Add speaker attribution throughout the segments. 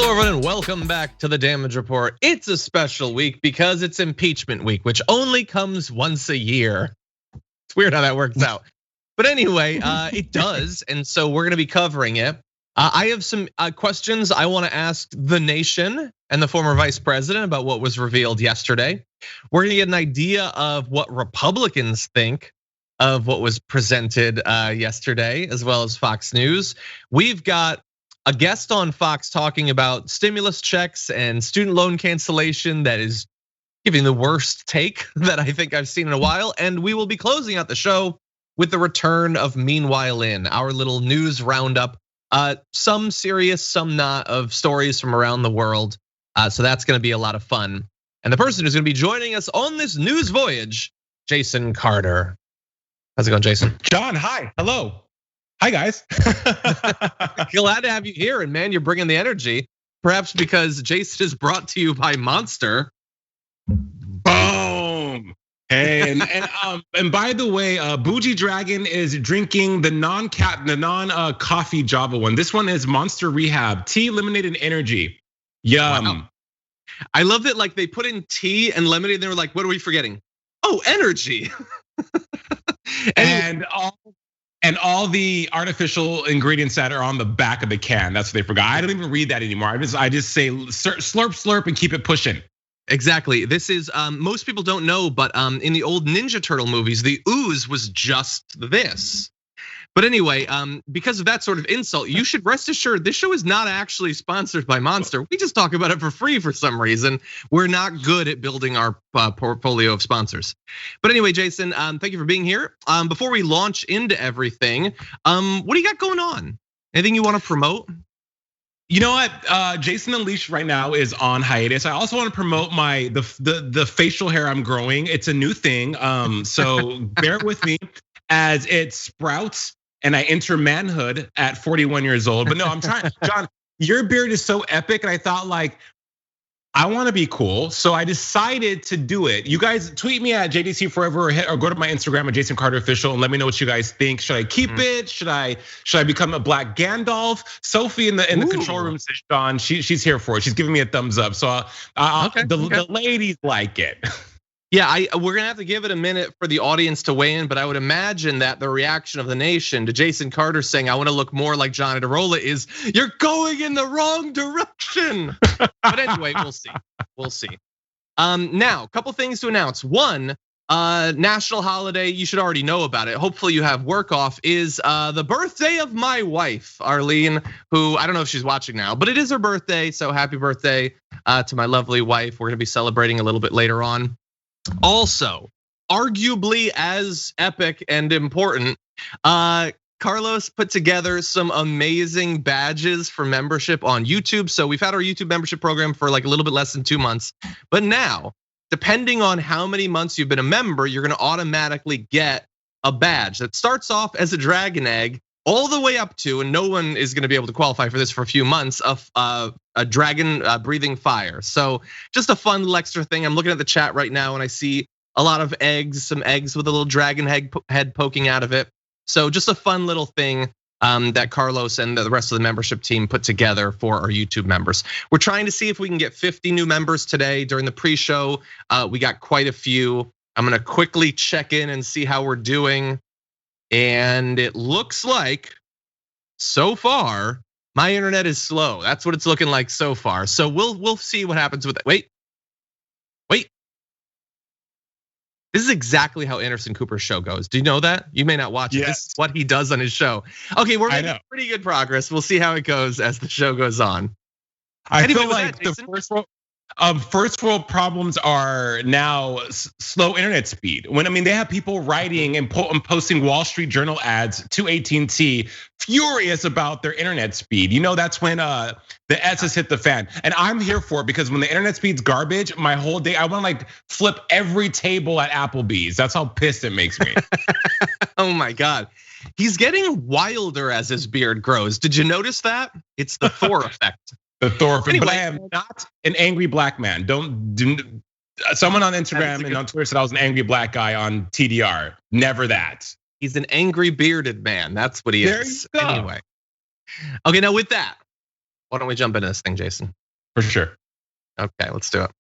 Speaker 1: Hello, everyone, and welcome back to the Damage Report. It's a special week because it's impeachment week, which only comes once a year. It's weird how that works out. But anyway, it does, and so we're gonna be covering it. I have some questions I wanna ask the nation and the former vice president about what was revealed yesterday. We're gonna get an idea of what Republicans think of what was presented yesterday, as well as Fox News. We've got a guest on Fox talking about stimulus checks and student loan cancellation that is giving the worst take that I think I've seen in a while. And we will be closing out the show with the return of Meanwhile In, our little news roundup. Some serious, some not, of stories from around the world. So that's gonna be a lot of fun. And the person who's gonna be joining us on this news voyage, Jason Carter. How's it going, Jason?
Speaker 2: John, hi, hello. Hi, guys.
Speaker 1: Glad to have you here, and man, you're bringing the energy. Perhaps because Jason is brought to you by Monster.
Speaker 2: Boom. Hey, and by the way, Bougie Dragon is drinking the non-coffee Java one. This one is Monster Rehab, tea, lemonade, and energy. Yum.
Speaker 1: Wow. I love that, like, they put in tea and lemonade, and they were like, "What are we forgetting? Oh, energy."
Speaker 2: And all the artificial ingredients that are on the back of the can, that's what they forgot. I don't even read that anymore. I just say slurp, slurp, and keep it pushing.
Speaker 1: Exactly. This is, most people don't know, but in the old Ninja Turtle movies, the ooze was just this. But anyway, because of that sort of insult, you should rest assured this show is not actually sponsored by Monster. We just talk about it for free for some reason. We're not good at building our portfolio of sponsors. But anyway, Jason, thank you for being here. Before we launch into everything, what do you got going on? Anything you want to promote?
Speaker 2: You know what? Jason Unleashed right now is on hiatus. I also want to promote the facial hair I'm growing. It's a new thing, so bear with me as it sprouts and I enter manhood at 41 years old. But no, I'm trying, John, your beard is so epic. And I thought, like, I wanna be cool. So I decided to do it. You guys tweet me at JDC Forever or go to my Instagram at Jason Carter Official and let me know what you guys think. Should I keep it? Should I become a black Gandalf? Sophie in the control room says, John, she's here for it. She's giving me a thumbs up. So the ladies like it.
Speaker 1: Yeah, we're gonna have to give it a minute for the audience to weigh in, but I would imagine that the reaction of the nation to Jason Carter saying, "I want to look more like Johnny DeRolla," is, "You're going in the wrong direction." But anyway, we'll see. We'll see. Now, a couple things to announce. One, national holiday, you should already know about it. Hopefully you have work off, is the birthday of my wife, Arlene, who I don't know if she's watching now, but it is her birthday. So happy birthday to my lovely wife. We're gonna be celebrating a little bit later on. Also, arguably as epic and important, Carlos put together some amazing badges for membership on YouTube. So we've had our YouTube membership program for like a little bit less than 2 months. But now, depending on how many months you've been a member, you're gonna automatically get a badge that starts off as a dragon egg all the way up to, and no one is gonna be able to qualify for this for a few months, of a dragon breathing fire. So just a fun little extra thing. I'm looking at the chat right now and I see a lot of eggs, some eggs with a little dragon head poking out of it. So just a fun little thing that Carlos and the rest of the membership team put together for our YouTube members. We're trying to see if we can get 50 new members today during the pre-show. We got quite a few. I'm gonna quickly check in and see how we're doing. And it looks like, so far, my internet is slow. That's what it's looking like so far. So we'll see what happens with it. Wait. This is exactly how Anderson Cooper's show goes. Do you know that? You may not watch it.
Speaker 2: Yes.
Speaker 1: This is what he does on his show. Okay, we're making pretty good progress. We'll see how it goes as the show goes on.
Speaker 2: I feel like the first world problems are now slow internet speed. They have people writing and posting Wall Street Journal ads to AT&T, furious about their internet speed. You know, that's when the S's hit the fan. And I'm here for it because when the internet speed's garbage, my whole day, I want to like flip every table at Applebee's. That's how pissed it makes me.
Speaker 1: Oh my God. He's getting wilder as his beard grows. Did you notice that? It's the Thor effect.
Speaker 2: The Thor effect. Anyway, but I am not an angry black man. Someone on Instagram and on Twitter said I was an angry black guy on TDR. Never that.
Speaker 1: He's an angry bearded man. That's what he is.
Speaker 2: There you go.
Speaker 1: Anyway. Okay, now with that, Why don't we jump into this thing, Jason?
Speaker 2: For sure.
Speaker 1: Okay, let's do it.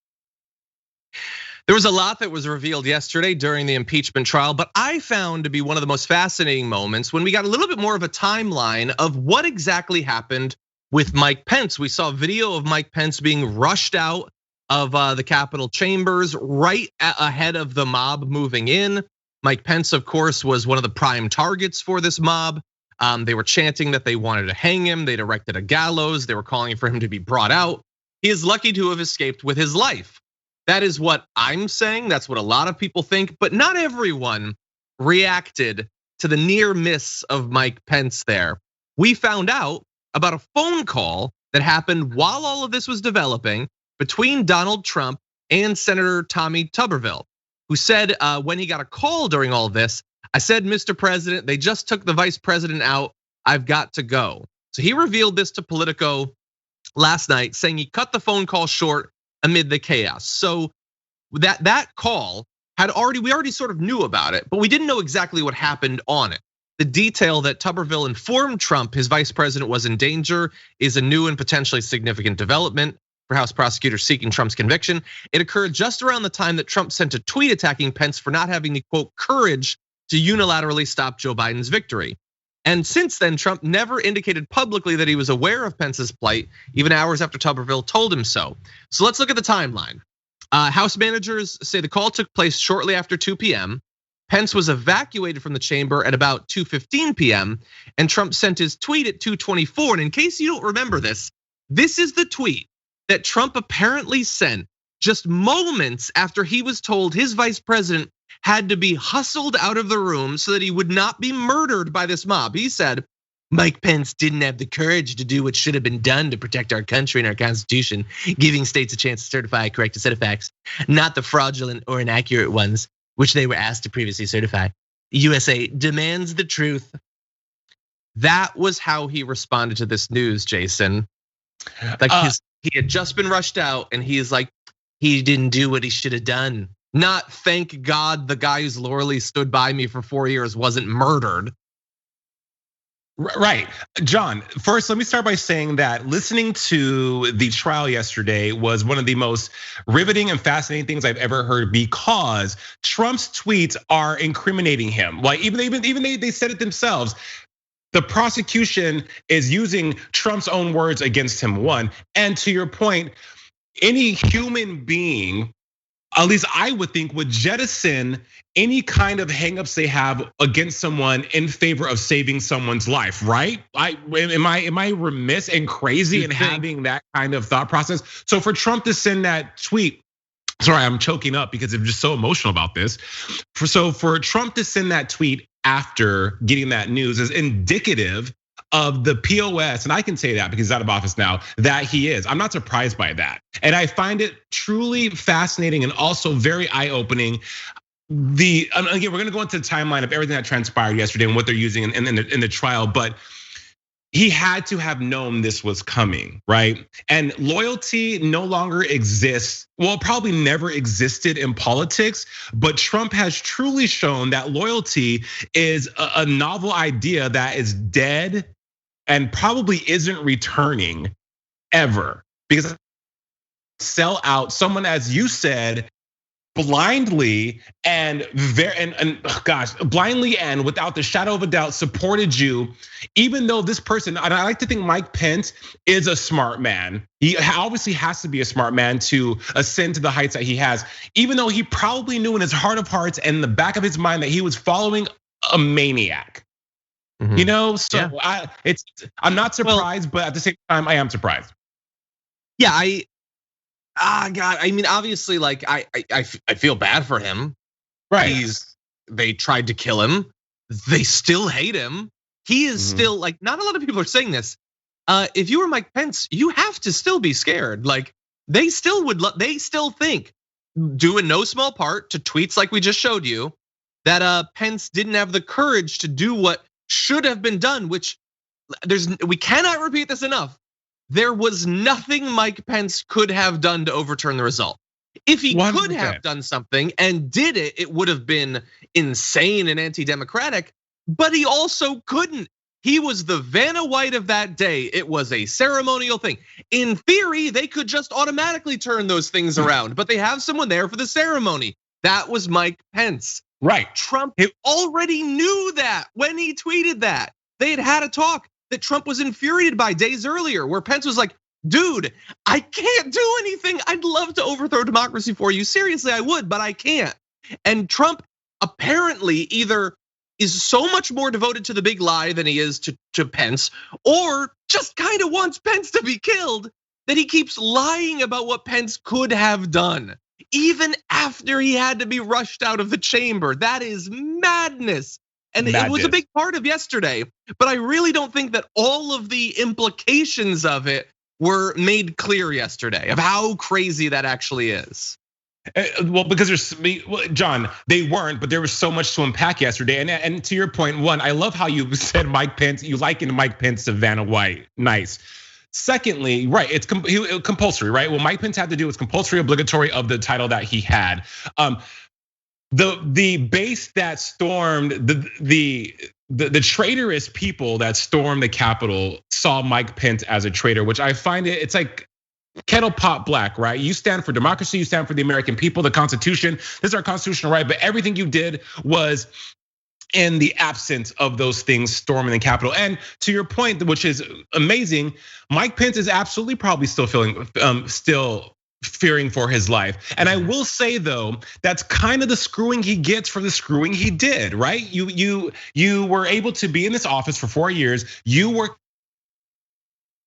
Speaker 1: There was a lot that was revealed yesterday during the impeachment trial, but I found to be one of the most fascinating moments when we got a little bit more of a timeline of what exactly happened with Mike Pence. We saw a video of Mike Pence being rushed out of the Capitol chambers right ahead of the mob moving in. Mike Pence, of course, was one of the prime targets for this mob. They were chanting that they wanted to hang him. They'd erected a gallows. They were calling for him to be brought out. He is lucky to have escaped with his life. That is what I'm saying. That's what a lot of people think, but not everyone reacted to the near miss of Mike Pence there. We found out about a phone call that happened while all of this was developing between Donald Trump and Senator Tommy Tuberville, who said when he got a call during all of this, I said, Mr. President, they just took the vice president out. I've got to go. So he revealed this to Politico last night, saying he cut the phone call short amid the chaos. So that call we already sort of knew about it, but we didn't know exactly what happened on it. The detail that Tuberville informed Trump his vice president was in danger is a new and potentially significant development for House prosecutors seeking Trump's conviction. It occurred just around the time that Trump sent a tweet attacking Pence for not having the quote courage to unilaterally stop Joe Biden's victory. And since then, Trump never indicated publicly that he was aware of Pence's plight, even hours after Tuberville told him so. So let's look at the timeline. House managers say the call took place shortly after 2 p.m. Pence was evacuated from the chamber at about 2:15 p.m. and Trump sent his tweet at 2:24. And in case you don't remember this is the tweet that Trump apparently sent just moments after he was told his vice president had to be hustled out of the room so that he would not be murdered by this mob. He said, Mike Pence didn't have the courage to do what should have been done to protect our country and our constitution, giving states a chance to certify a correct set of facts, not the fraudulent or inaccurate ones, which they were asked to previously certify. USA demands the truth. That was how he responded to this news, Jason. Like he had just been rushed out and he is like, he didn't do what he should have done. Not thank God the guy who's loyally stood by me for 4 years wasn't murdered.
Speaker 2: Right, John, first let me start by saying that listening to the trial yesterday was one of the most riveting and fascinating things I've ever heard, because Trump's tweets are incriminating him. Like even they said it themselves. The prosecution is using Trump's own words against him, one. And to your point, any human being, at least I would think, would jettison any kind of hangups they have against someone in favor of saving someone's life, right? Am I remiss and crazy in having that kind of thought process? So for Trump to send that tweet, sorry, I'm choking up because I'm just so emotional about this. So for Trump to send that tweet after getting that news is indicative of the POS, and I can say that because he's out of office now, that he is. I'm not surprised by that. And I find it truly fascinating and also very eye-opening. Again, we're gonna go into the timeline of everything that transpired yesterday and what they're using in the trial, but he had to have known this was coming, right? And loyalty no longer exists. Well, it probably never existed in politics, but Trump has truly shown that loyalty is a novel idea that is dead and probably isn't returning ever. Because sell out someone, as you said, blindly and blindly and without the shadow of a doubt supported you, even though this person, and I like to think Mike Pence is a smart man. He obviously has to be a smart man to ascend to the heights that he has, even though he probably knew in his heart of hearts and in the back of his mind that he was following a maniac. You know, so yeah. I'm not surprised, but at the same time, I am surprised.
Speaker 1: Yeah, God, I mean, obviously, like I feel bad for him.
Speaker 2: Right.
Speaker 1: They tried to kill him. They still hate him. He is still like, not a lot of people are saying this. If you were Mike Pence, you have to still be scared. Like they still think, due in no small part to tweets like we just showed you, that Pence didn't have the courage to do what should have been done, which we cannot repeat this enough. There was nothing Mike Pence could have done to overturn the result. If he 100%. Could have done something and did it, it would have been insane and anti-democratic, but he also couldn't. He was the Vanna White of that day. It was a ceremonial thing. In theory, they could just automatically turn those things around, but they have someone there for the ceremony. That was Mike Pence.
Speaker 2: Right.
Speaker 1: Trump already knew that when he tweeted that. They had a talk that Trump was infuriated by days earlier, where Pence was like, dude, I can't do anything. I'd love to overthrow democracy for you. Seriously, I would, but I can't. And Trump apparently either is so much more devoted to the big lie than he is to Pence, or just kind of wants Pence to be killed, that he keeps lying about what Pence could have done, even after he had to be rushed out of the chamber. That is madness. And it was a big part of yesterday, but I really don't think that all of the implications of it were made clear yesterday of how crazy that actually is.
Speaker 2: Well, because John, they weren't, but there was so much to unpack yesterday. And to your point, one, I love how you said Mike Pence, you likened Mike Pence to Vanna White. Nice. Secondly, right, it's compulsory, right? What Mike Pence had to do was compulsory, obligatory of the title that he had. The base that stormed the traitorous people that stormed the Capitol saw Mike Pence as a traitor, which I find it's like kettle pot black, right? You stand for democracy, you stand for the American people, the Constitution. This is our constitutional right, but everything you did was in the absence of those things storming the Capitol. And to your point, which is amazing, Mike Pence is absolutely probably still fearing for his life. And I will say though, that's kind of the screwing he gets for the screwing he did, right? You were able to be in this office for 4 years. You were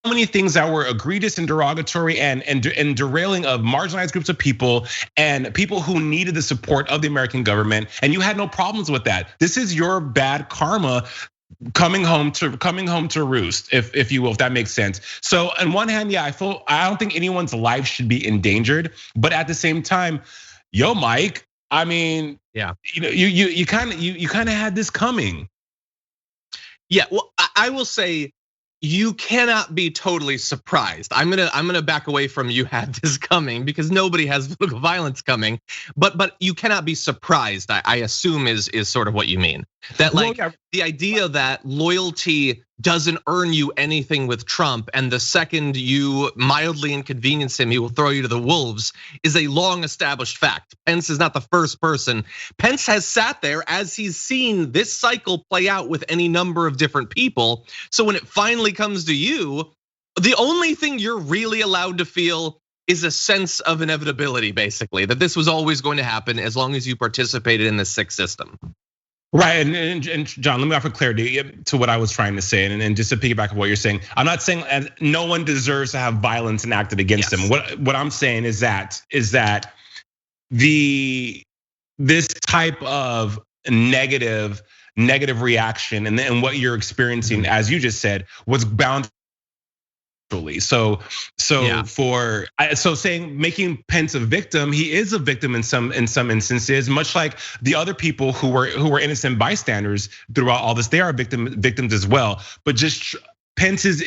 Speaker 2: so many things that were egregious and derogatory and derailing of marginalized groups of people and people who needed the support of the American government. And you had no problems with that. This is your bad karma coming home to roost, if you will, if that makes sense. So on one hand, yeah, I don't think anyone's life should be endangered, but at the same time, yo, Mike, I mean, yeah, you kind of had this coming.
Speaker 1: Yeah, well, I will say, you cannot be totally surprised. I'm gonna back away from you had this coming, because nobody has political violence coming. But you cannot be surprised, I assume is sort of what you mean. That like the idea that loyalty doesn't earn you anything with Trump, and the second you mildly inconvenience him, he will throw you to the wolves, is a long established fact. Pence is not the first person. Pence has sat there as he's seen this cycle play out with any number of different people. So when it finally comes to you, the only thing you're really allowed to feel is a sense of inevitability, basically, that this was always going to happen as long as you participated in the sick system.
Speaker 2: Right, and John, let me offer clarity to what I was trying to say, and just to piggyback on what you're saying. I'm not saying no one deserves to have violence enacted against them. What I'm saying is that this type of negative reaction and what you're experiencing, as you just said, was bound. So saying making Pence a victim, he is a victim in some instances, much like the other people who were innocent bystanders throughout all this. They are victims as well. But just Pence's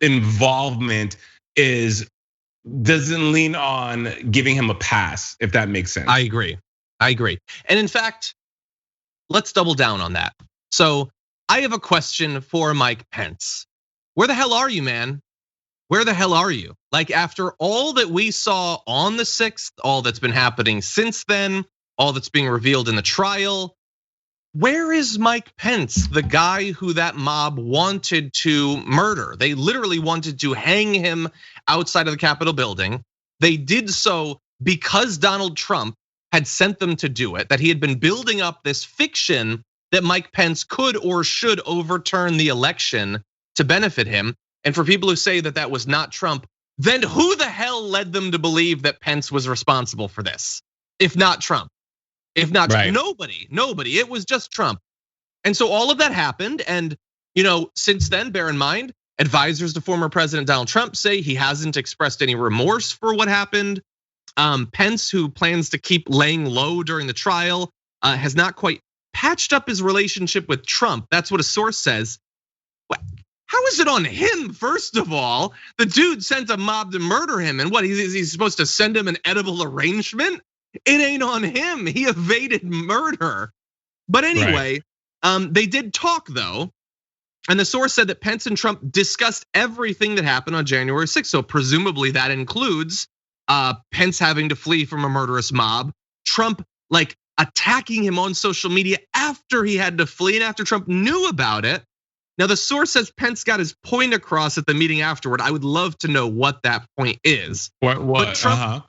Speaker 2: involvement doesn't lean on giving him a pass, if that makes sense.
Speaker 1: I agree. And in fact, let's double down on that. So I have a question for Mike Pence. Where the hell are you, man? Where the hell are you? Like, after all that we saw on the 6th, all that's been happening since then, all that's being revealed in the trial, where is Mike Pence, the guy who that mob wanted to murder? They literally wanted to hang him outside of the Capitol building. They did so because Donald Trump had sent them to do it, that he had been building up this fiction that Mike Pence could or should overturn the election to benefit him. And for people who say that that was not Trump, then who the hell led them to believe that Pence was responsible for this? If not Trump, Trump, nobody, it was just Trump. And so all of that happened. And since then, bear in mind, advisors to former President Donald Trump say he hasn't expressed any remorse for what happened. Pence, who plans to keep laying low during the trial, has not quite patched up his relationship with Trump. That's what a source says. How is it on him, first of all? The dude sent a mob to murder him, and what, he's supposed to send him an edible arrangement? It ain't on him, he evaded murder. But anyway, they did talk though. And the source said that Pence and Trump discussed everything that happened on January 6th. So presumably that includes Pence having to flee from a murderous mob, Trump like attacking him on social media after he had to flee and after Trump knew about it. Now the source says Pence got his point across at the meeting afterward. I would love to know what that point is.
Speaker 2: What?
Speaker 1: But Trump,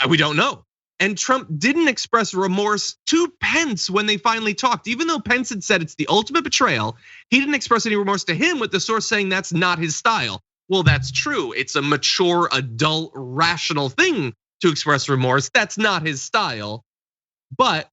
Speaker 1: we don't know. And Trump didn't express remorse to Pence when they finally talked. Even though Pence had said it's the ultimate betrayal, he didn't express any remorse to him, with the source saying that's not his style. Well, that's true. It's a mature, adult, rational thing to express remorse. That's not his style. But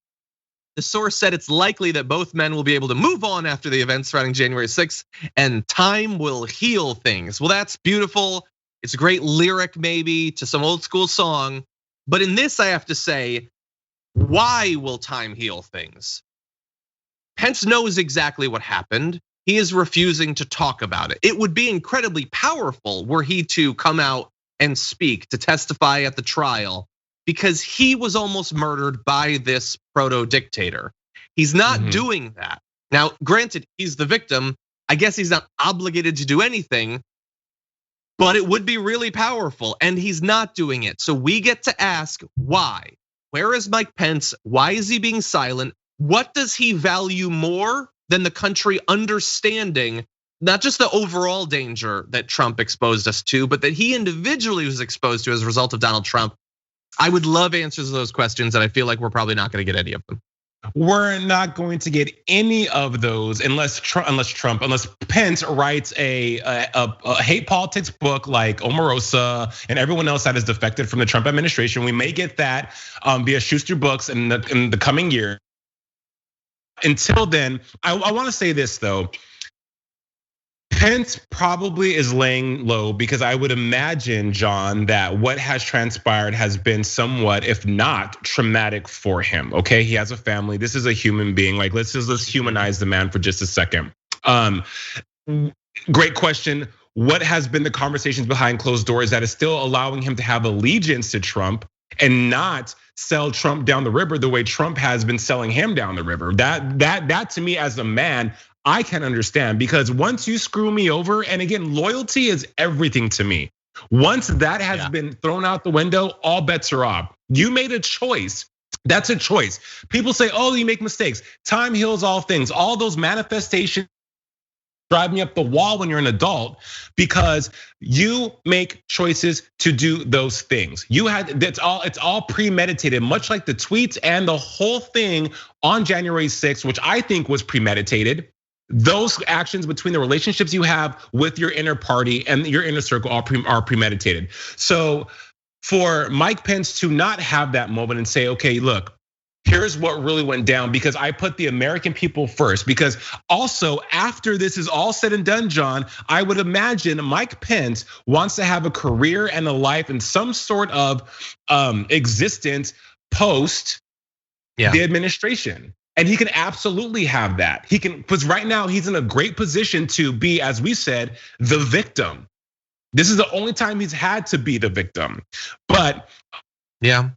Speaker 1: the source said it's likely that both men will be able to move on after the events surrounding January 6th, and time will heal things. Well, that's beautiful. It's a great lyric maybe to some old school song. But in this, I have to say, why will time heal things? Pence knows exactly what happened. He is refusing to talk about it. It would be incredibly powerful were he to come out and speak, to testify at the trial, because he was almost murdered by this proto-dictator. He's not doing that. Now, granted, he's the victim. I guess he's not obligated to do anything, but it would be really powerful, and he's not doing it. So we get to ask why. Where is Mike Pence? Why is he being silent? What does he value more than the country understanding not just the overall danger that Trump exposed us to, but that he individually was exposed to as a result of Donald Trump? I would love answers to those questions, and I feel like we're probably not gonna get any of them.
Speaker 2: We're not going to get any of those unless Pence writes a hate politics book like Omarosa and everyone else that is defected from the Trump administration. We may get that via Schuster Books in the coming year. Until then, I want to say this though. Pence probably is laying low because I would imagine, John, that what has transpired has been somewhat, if not traumatic for him. Okay, he has a family. This is a human being. Like, let's humanize the man for just a second. Great question. What has been the conversations behind closed doors that is still allowing him to have allegiance to Trump and not sell Trump down the river the way Trump has been selling him down the river? That to me as a man, I can understand, because once you screw me over, and again, loyalty is everything to me. Once that has been thrown out the window, all bets are off. You made a choice. That's a choice. People say, oh, you make mistakes. Time heals all things. All those manifestations drive me up the wall when you're an adult, because you make choices to do those things. It's all premeditated, much like the tweets and the whole thing on January 6th, which I think was premeditated. Those actions between the relationships you have with your inner party and your inner circle are premeditated. So for Mike Pence to not have that moment and say, okay, look, here's what really went down, because I put the American people first. Because also after this is all said and done, John, I would imagine Mike Pence wants to have a career and a life and some sort of existence post the administration. And he can absolutely have that. He can, because right now he's in a great position to be, as we said, the victim. This is the only time he's had to be the victim. But I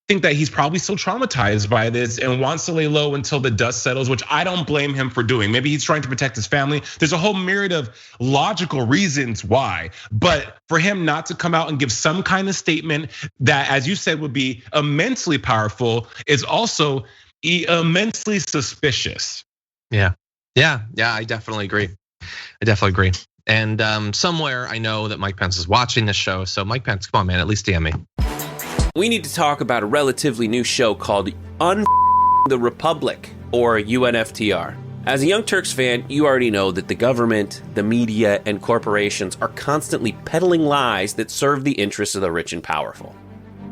Speaker 2: think that he's probably still traumatized by this and wants to lay low until the dust settles, which I don't blame him for doing. Maybe he's trying to protect his family. There's a whole myriad of logical reasons why, but for him not to come out and give some kind of statement that, as you said, would be immensely powerful is also immensely suspicious.
Speaker 1: Yeah, I definitely agree. And somewhere I know that Mike Pence is watching this show. So Mike Pence, come on, man, at least DM me.
Speaker 3: We need to talk about a relatively new show called the Republic, or UNFTR. As a Young Turks fan, you already know that the government, the media, and corporations are constantly peddling lies that serve the interests of the rich and powerful.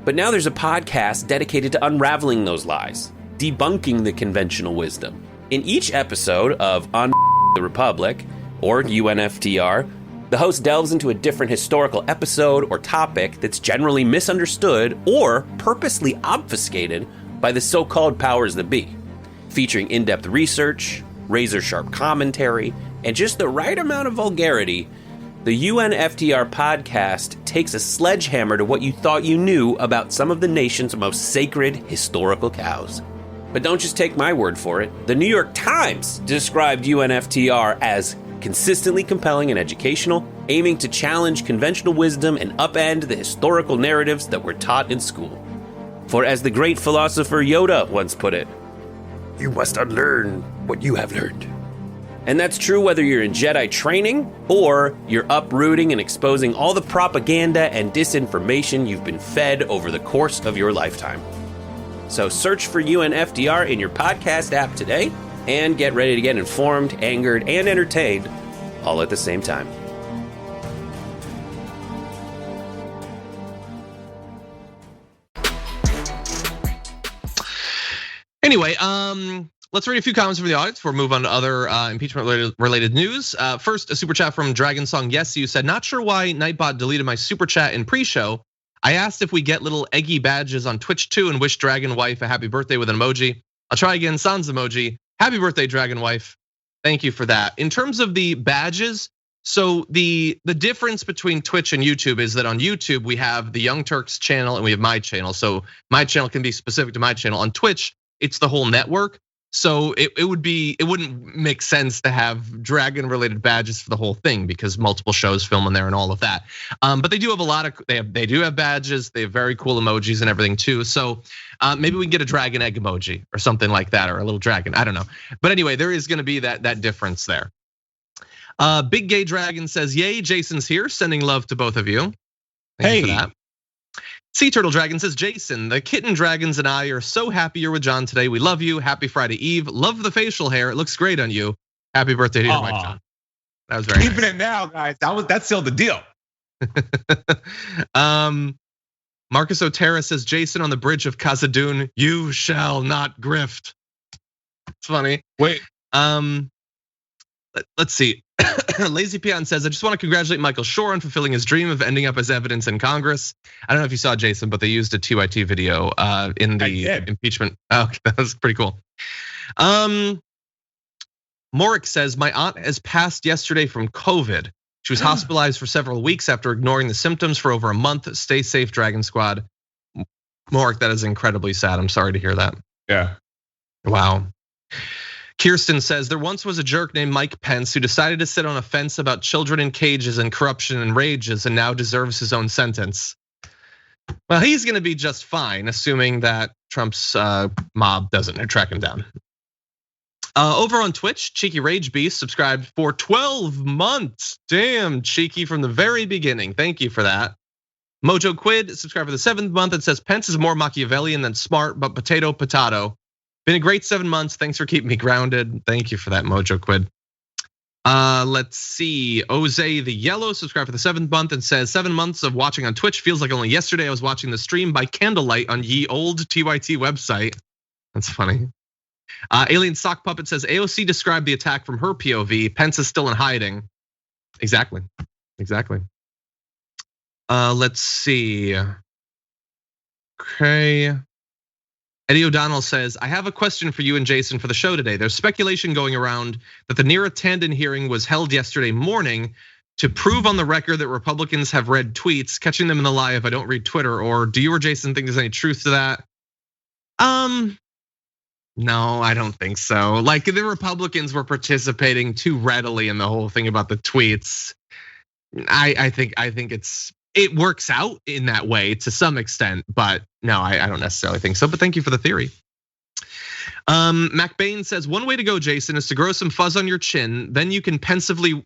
Speaker 3: But now there's a podcast dedicated to unraveling those lies, debunking the conventional wisdom. In each episode of the Republic, or UNFTR, the host delves into a different historical episode or topic that's generally misunderstood or purposely obfuscated by the so-called powers that be. Featuring in-depth research, razor-sharp commentary, and just the right amount of vulgarity, the UNFTR podcast takes a sledgehammer to what you thought you knew about some of the nation's most sacred historical cows. But don't just take my word for it. The New York Times described UNFTR as consistently compelling and educational, aiming to challenge conventional wisdom and upend the historical narratives that were taught in school. For as the great philosopher Yoda once put it, you must unlearn what you have learned. And that's true whether you're in Jedi training or you're uprooting and exposing all the propaganda and disinformation you've been fed over the course of your lifetime. So search for UNFDR in your podcast app today and get ready to get informed, angered, and entertained all at the same time.
Speaker 1: Anyway, let's read a few comments from the audience before we move on to other impeachment related news. First, a super chat from Dragon Song Yes You said, not sure why Nightbot deleted my super chat in pre-show. I asked if we get little eggy badges on Twitch too and wish Dragon Wife a happy birthday with an emoji. I'll try again, sans emoji. Happy birthday, Dragon Wife. Thank you for that. In terms of the badges, so the difference between Twitch and YouTube is that on YouTube we have the Young Turks channel and we have my channel. So my channel can be specific to my channel. On Twitch, it's the whole network. So it wouldn't make sense to have dragon related badges for the whole thing because multiple shows film in there and all of that. But they do have a lot of they do have badges. They have very cool emojis and everything too. So maybe we can get a dragon egg emoji or something like that, or a little dragon. I don't know. But anyway, there is going to be that difference there. Big Gay Dragon says, "Yay, Jason's here. Sending love to both of you." Thank you for that. Sea Turtle Dragon says, Jason, the kitten dragons and I are so happy you're with John today. We love you. Happy Friday Eve. Love the facial hair. It looks great on you. Happy birthday to you, Mike John. That was very nice.
Speaker 2: Keeping it now, guys. That sealed the deal.
Speaker 1: Marcus Otera says, Jason on the bridge of Khazad-dûm, you shall not grift. It's funny.
Speaker 2: Wait.
Speaker 1: Let's see. Lazy Peon says, I just want to congratulate Michael Shore on fulfilling his dream of ending up as evidence in Congress. I don't know if you saw, Jason, but they used a TYT video in the impeachment. Oh, that was pretty cool. Morik says, my aunt has passed yesterday from COVID. She was hospitalized for several weeks after ignoring the symptoms for over a month. Stay safe, Dragon Squad. Morik, that is incredibly sad. I'm sorry to hear that.
Speaker 2: Yeah.
Speaker 1: Wow. Kirsten says, there once was a jerk named Mike Pence who decided to sit on a fence about children in cages and corruption and rages and now deserves his own sentence. Well, he's gonna be just fine, assuming that Trump's mob doesn't track him down. Over on Twitch, Cheeky Rage Beast subscribed for 12 months. Damn, Cheeky from the very beginning. Thank you for that. Mojo Quid subscribed for the 7th month and says, Pence is more Machiavellian than smart, but potato. Been a great 7 months. Thanks for keeping me grounded. Thank you for that, Mojo Quid. Let's see. Oze the Yellow subscribed for the 7th month and says 7 months of watching on Twitch feels like only yesterday I was watching the stream by candlelight on ye old TYT website. That's funny. Alien Sock Puppet says AOC described the attack from her POV. Pence is still in hiding. Exactly. Let's see. Okay. Eddie O'Donnell says, I have a question for you and Jason for the show today. There's speculation going around that the Neera Tanden hearing was held yesterday morning to prove on the record that Republicans have read tweets, catching them in the lie if I don't read Twitter. Or do you or Jason think there's any truth to that? No, I don't think so. Like the Republicans were participating too readily in the whole thing about the tweets. I think it works out in that way to some extent, but no, I don't necessarily think so. But thank you for the theory. Mac Bain says, one way to go, Jason, is to grow some fuzz on your chin. Then you can pensively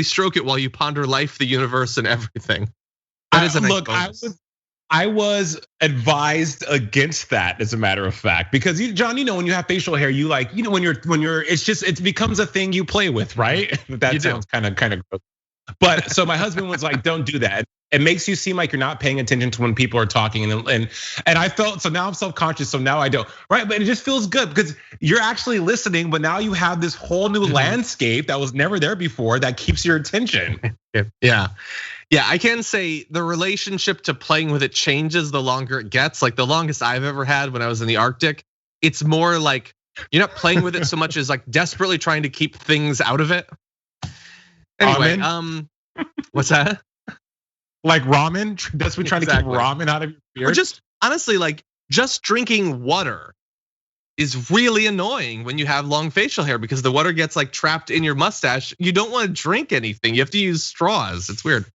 Speaker 1: stroke it while you ponder life, the universe, and everything. That is a nice bonus.
Speaker 2: I was advised against that, as a matter of fact, because John, when you have facial hair, you like, when you're, it becomes a thing you play with, right? That sounds kind of gross. But so my husband was like, don't do that. It makes you seem like you're not paying attention to when people are talking, and I felt, so now I'm self-conscious, so now I don't, right? But it just feels good because you're actually listening, but now you have this whole new landscape that was never there before that keeps your attention.
Speaker 1: Yeah, I can say the relationship to playing with it changes the longer it gets. Like the longest I've ever had when I was in the Arctic, it's more like you're not playing with it so much as like desperately trying to keep things out of it. Anyway, what's that?
Speaker 2: Like ramen? Desperately trying to keep ramen out of your beer?
Speaker 1: Or just honestly, like just drinking water. is really annoying when you have long facial hair because the water gets like trapped in your mustache. You don't want to drink anything. You have to use straws. It's weird.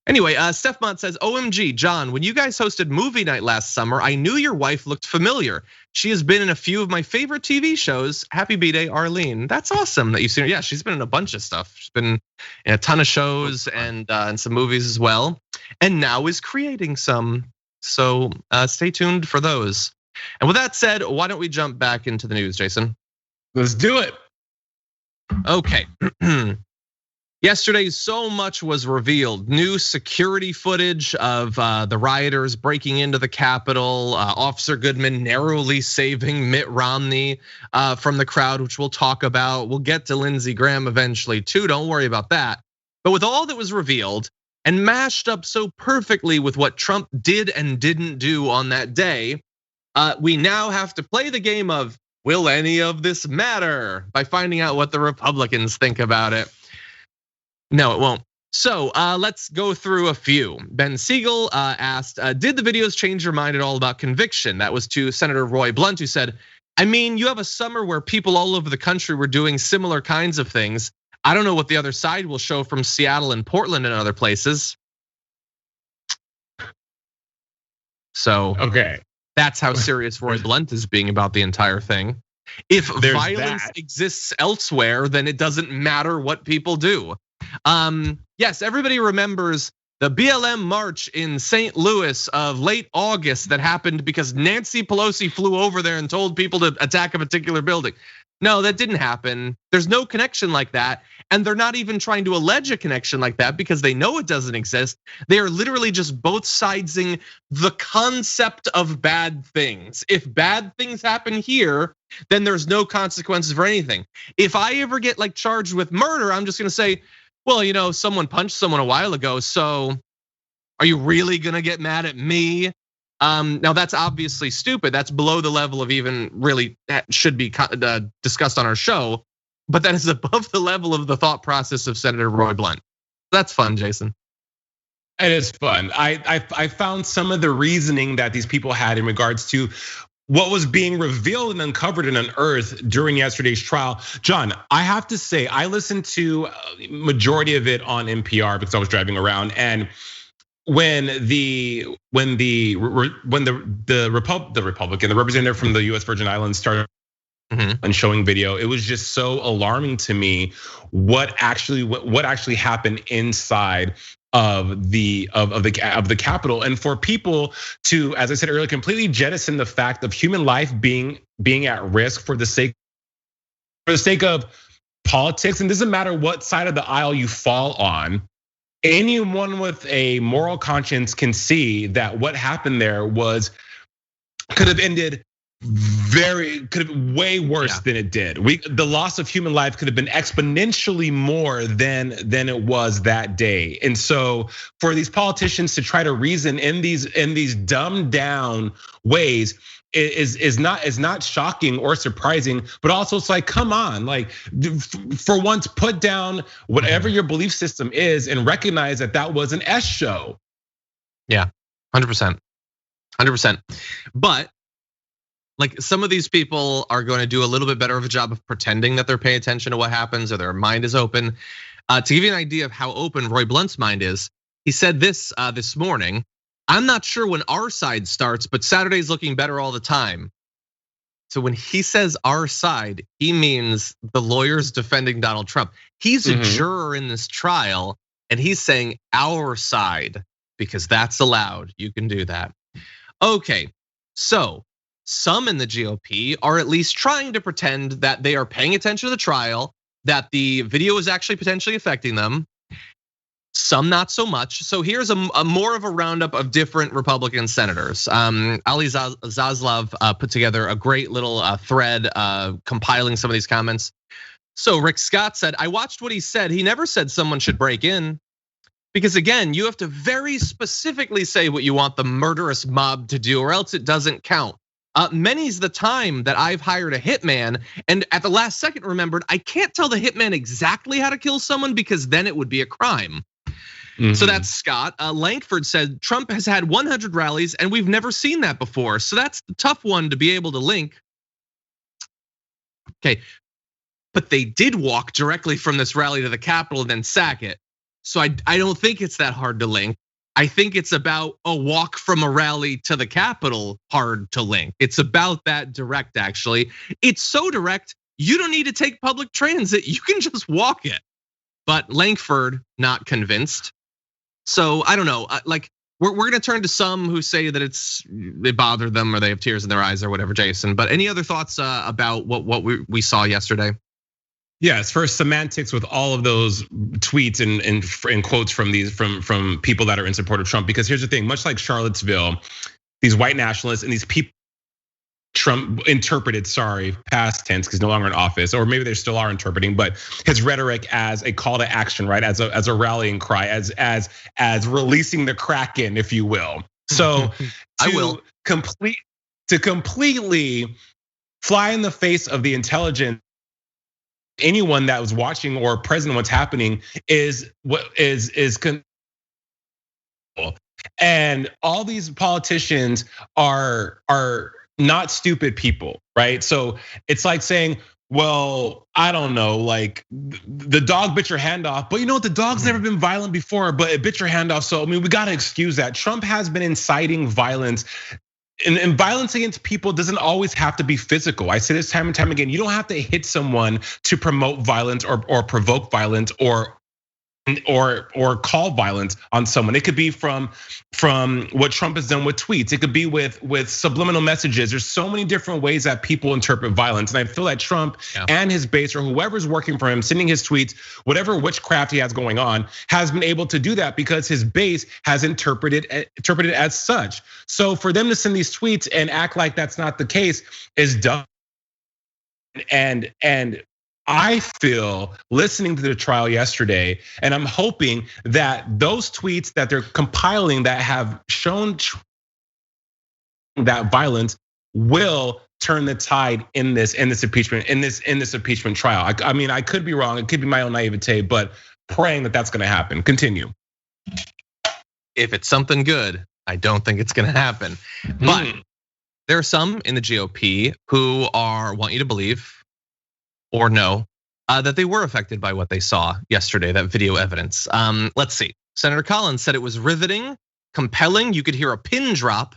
Speaker 1: Anyway, Steph Mont says, OMG, John, when you guys hosted movie night last summer, I knew your wife looked familiar. She has been in a few of my favorite TV shows. Happy B-Day, Arlene. That's awesome that you've seen her. Yeah, she's been in a bunch of stuff. She's been in a ton of shows and some movies as well. And now is creating some. So stay tuned for those. And with that said, why don't we jump back into the news, Jason?
Speaker 2: Let's do it.
Speaker 1: Okay. Yesterday, so much was revealed. New security footage of the rioters breaking into the Capitol. Officer Goodman narrowly saving Mitt Romney from the crowd, which we'll talk about. We'll get to Lindsey Graham eventually too, don't worry about that. But with all that was revealed and mashed up so perfectly with what Trump did and didn't do on that day, we now have to play the game of, will any of this matter? By finding out what the Republicans think about it. No, it won't. So let's go through a few. Ben Siegel asked, did the videos change your mind at all about conviction? That was to Senator Roy Blunt, who said, I mean, you have a summer where people all over the country were doing similar kinds of things. I don't know what the other side will show from Seattle and Portland and other places. So okay, that's how serious Roy Blunt is being about the entire thing. If violence exists elsewhere, then it doesn't matter what people do. Yes, everybody remembers the BLM march in St. Louis of late August that happened because Nancy Pelosi flew over there and told people to attack a particular building. No, that didn't happen. There's no connection like that. And they're not even trying to allege a connection like that because they know it doesn't exist. They are literally just both sidesing the concept of bad things. If bad things happen here, then there's no consequences for anything. If I ever get like charged with murder, I'm just gonna say, well, someone punched someone a while ago, so are you really gonna get mad at me? Now that's obviously stupid. That's below the level of even really should be discussed on our show, but that is above the level of the thought process of Senator Roy Blunt. That's fun, Jason.
Speaker 2: It is fun. I found some of the reasoning that these people had in regards to what was being revealed and uncovered and unearthed during yesterday's trial. John, I have to say, I listened to majority of it on NPR because I was driving around, and when the Republican, the representative from the U.S. Virgin Islands started and showing video, it was just so alarming to me what actually happened inside of the Capitol, and for people to, as I said earlier, completely jettison the fact of human life being at risk for the sake of politics. And it doesn't matter what side of the aisle you fall on. Anyone with a moral conscience can see that what happened there could have ended way worse than it did. The loss of human life could have been exponentially more than it was that day. And so for these politicians to try to reason in these dumbed down ways is not shocking or surprising, but also it's like, come on, like for once put down whatever your belief system is and recognize that was an S show.
Speaker 1: Yeah, 100%. But like some of these people are going to do a little bit better of a job of pretending that they're paying attention to what happens or their mind is open. To give you an idea of how open Roy Blunt's mind is, he said this morning, I'm not sure when our side starts, but Saturday's looking better all the time. So when he says our side, he means the lawyers defending Donald Trump. He's a juror in this trial and he's saying our side because that's allowed. You can do that. Okay, so some in the GOP are at least trying to pretend that they are paying attention to the trial, that the video is actually potentially affecting them. Some not so much. So here's a more of a roundup of different Republican senators. Ali Zaslav put together a great little thread compiling some of these comments. So Rick Scott said, I watched what he said. He never said someone should break in. Because again, you have to very specifically say what you want the murderous mob to do, or else it doesn't count. Many's the time that I've hired a hitman and at the last second remembered I can't tell the hitman exactly how to kill someone because then it would be a crime. So that's Scott. Lankford said Trump has had 100 rallies and we've never seen that before. So that's the tough one to be able to link. Okay, but they did walk directly from this rally to the Capitol and then sack it. So I don't think it's that hard to link. I think it's about a walk from a rally to the Capitol hard to link. It's about that direct, actually. It's so direct, you don't need to take public transit. You can just walk it. But Langford, not convinced. So I don't know, like we're gonna turn to some who say that it bothered them or they have tears in their eyes or whatever, Jason. But any other thoughts about what we saw yesterday?
Speaker 2: Yes, first semantics with all of those tweets and quotes from people that are in support of Trump. Because here's the thing, much like Charlottesville, these white nationalists and these people Trump interpreted, past tense, because no longer in office, or maybe they still are interpreting, but his rhetoric as a call to action, right? As a rallying cry, as releasing the Kraken, if you will. So to completely fly in the face of the intelligence, anyone that was watching or present what's happening is and all these politicians are not stupid people, right? So it's like saying, well, I don't know, like the dog bit your hand off, but you know what? The dog's never been violent before, but it bit your hand off. So I mean, we gotta excuse that. Trump has been inciting violence. And violence against people doesn't always have to be physical. I say this time and time again, you don't have to hit someone to promote violence or provoke violence or call violence on someone. It could be from what Trump has done with tweets. It could be with subliminal messages. There's so many different ways that people interpret violence. And I feel that Trump and his base, or whoever's working for him, sending his tweets, whatever witchcraft he has going on, has been able to do that because his base has interpreted as such. So for them to send these tweets and act like that's not the case is dumb. And I feel, listening to the trial yesterday, and I'm hoping that those tweets that they're compiling that have shown that violence will turn the tide in this impeachment trial. I mean, I could be wrong. It could be my own naivete, but praying that that's going to happen. Continue.
Speaker 1: If it's something good, I don't think it's going to happen. But there are some in the GOP who want you to believe, or no, that they were affected by what they saw yesterday, that video evidence. Let's see. Senator Collins said it was riveting, compelling. You could hear a pin drop.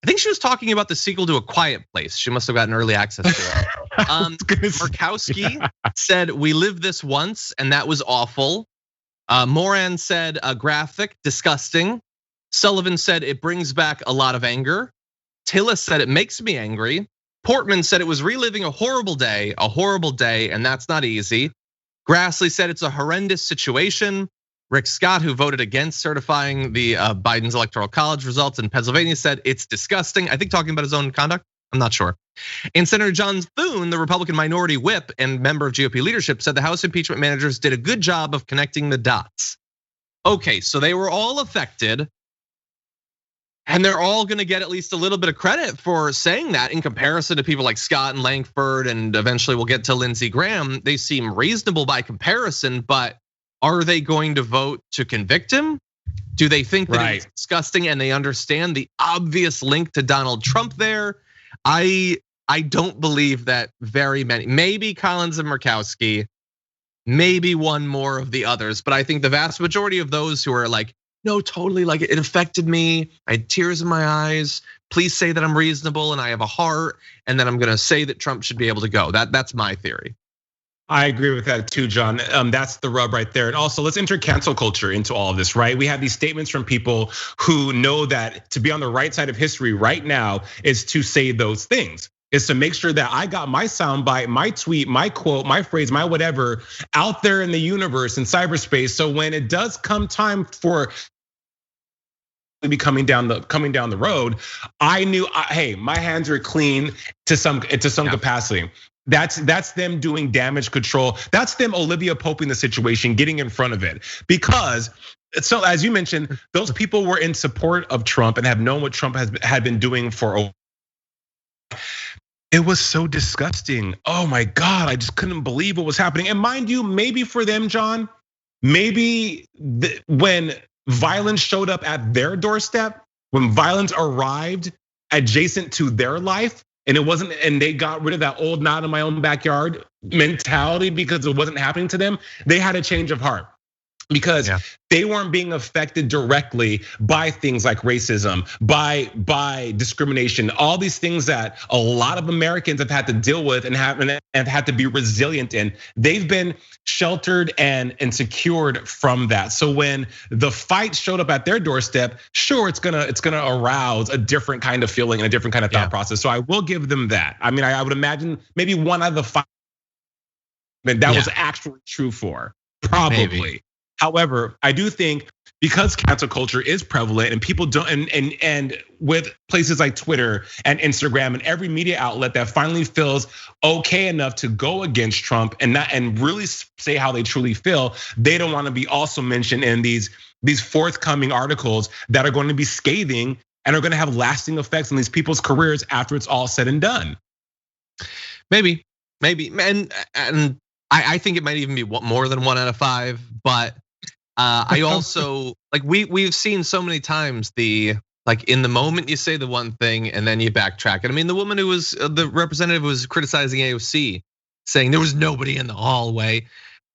Speaker 1: I think she was talking about the sequel to A Quiet Place. She must have gotten early access to it. Murkowski said, we lived this once and that was awful. Moran said, graphic, disgusting. Sullivan said, it brings back a lot of anger. Tillis said, it makes me angry. Portman said it was reliving a horrible day, and that's not easy. Grassley said it's a horrendous situation. Rick Scott, who voted against certifying the Biden's electoral college results in Pennsylvania, said it's disgusting. I think talking about his own conduct, I'm not sure. And Senator John Thune, the Republican minority whip and member of GOP leadership, said the House impeachment managers did a good job of connecting the dots. Okay, so they were all affected. And they're all gonna get at least a little bit of credit for saying that in comparison to people like Scott and Langford, and eventually we'll get to Lindsey Graham. They seem reasonable by comparison, but are they going to vote to convict him? Do they think that it's disgusting and they understand the obvious link to Donald Trump there? I don't believe that very many, maybe Collins and Murkowski, maybe one more of the others, but I think the vast majority of those who are like, no, totally, like it affected me. I had tears in my eyes. Please say that I'm reasonable and I have a heart, and then I'm gonna say that Trump should be able to go. That's my theory.
Speaker 2: I agree with that too, John. That's the rub right there. And also, let's enter cancel culture into all of this, right? We have these statements from people who know that to be on the right side of history right now is to say those things. Is to make sure that I got my soundbite, my tweet, my quote, my phrase, my whatever out there in the universe, in cyberspace. So when it does come time for be coming down the road, I knew, hey, my hands are clean to some capacity. That's them doing damage control. That's them Olivia Poping the situation, getting in front of it. Because, so as you mentioned, those people were in support of Trump and have known what Trump had been doing for. It was so disgusting. Oh my God, I just couldn't believe what was happening. And mind you, maybe for them, John, maybe when violence showed up at their doorstep, when violence arrived adjacent to their life, and they got rid of that old not in my own backyard mentality because it wasn't happening to them, they had a change of heart. Because they weren't being affected directly by things like racism, by discrimination, all these things that a lot of Americans have had to deal with and have had to be resilient in. They've been sheltered and secured from that. So when the fight showed up at their doorstep, sure, it's gonna arouse a different kind of feeling and a different kind of thought process. So I will give them that. I mean, I would imagine maybe one out of the 5 that was actually true for, probably. Maybe. However, I do think because cancel culture is prevalent and people don't, and with places like Twitter and Instagram and every media outlet that finally feels okay enough to go against Trump and really say how they truly feel, they don't want to be also mentioned in these forthcoming articles that are going to be scathing and are going to have lasting effects on these people's careers after it's all said and done.
Speaker 1: Maybe, and I think it might even be more than 1 out of 5, but. I also we've seen so many times in the moment you say the one thing and then you backtrack. And I mean, the woman who was the representative was criticizing AOC, saying there was nobody in the hallway.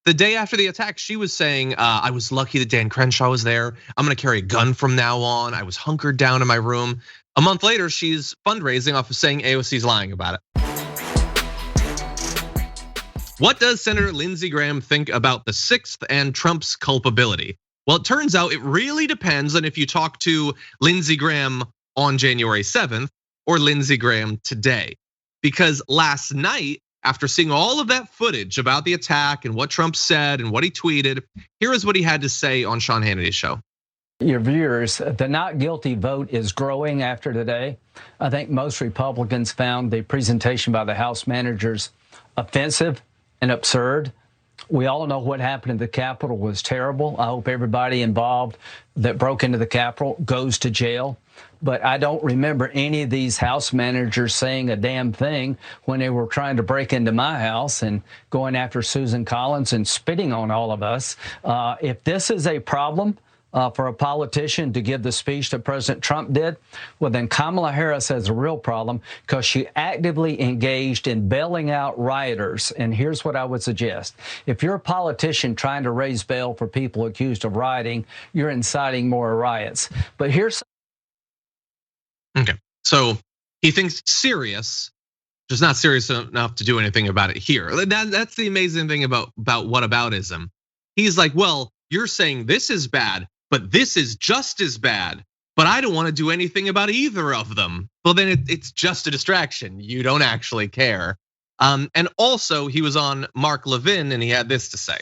Speaker 1: The day after the attack, she was saying, I was lucky that Dan Crenshaw was there. I'm gonna carry a gun from now on. I was hunkered down in my room. A month later, she's fundraising off of saying AOC's lying about it. What does Senator Lindsey Graham think about the 6th and Trump's culpability? Well, it turns out it really depends on if you talk to Lindsey Graham on January 7th or Lindsey Graham today. Because last night, after seeing all of that footage about the attack and what Trump said and what he tweeted, here is what he had to say on Sean Hannity's show.
Speaker 4: Your viewers, the not guilty vote is growing after today. I think most Republicans found the presentation by the House managers offensive and absurd. We all know what happened in the Capitol was terrible. I hope everybody involved that broke into the Capitol goes to jail. But I don't remember any of these House managers saying a damn thing when they were trying to break into my house and going after Susan Collins and spitting on all of us. If this is a problem for a politician to give the speech that President Trump did, well, then Kamala Harris has a real problem because she actively engaged in bailing out rioters. And here's what I would suggest. If you're a politician trying to raise bail for people accused of rioting, you're inciting more riots. But here's...
Speaker 1: Okay, so he thinks it's serious, just not serious enough to do anything about it here. That's the amazing thing about whataboutism. He's like, well, you're saying this is bad, but this is just as bad, but I don't want to do anything about either of them. Well, then it's just a distraction. You don't actually care. And also he was on Mark Levin and he had this to say.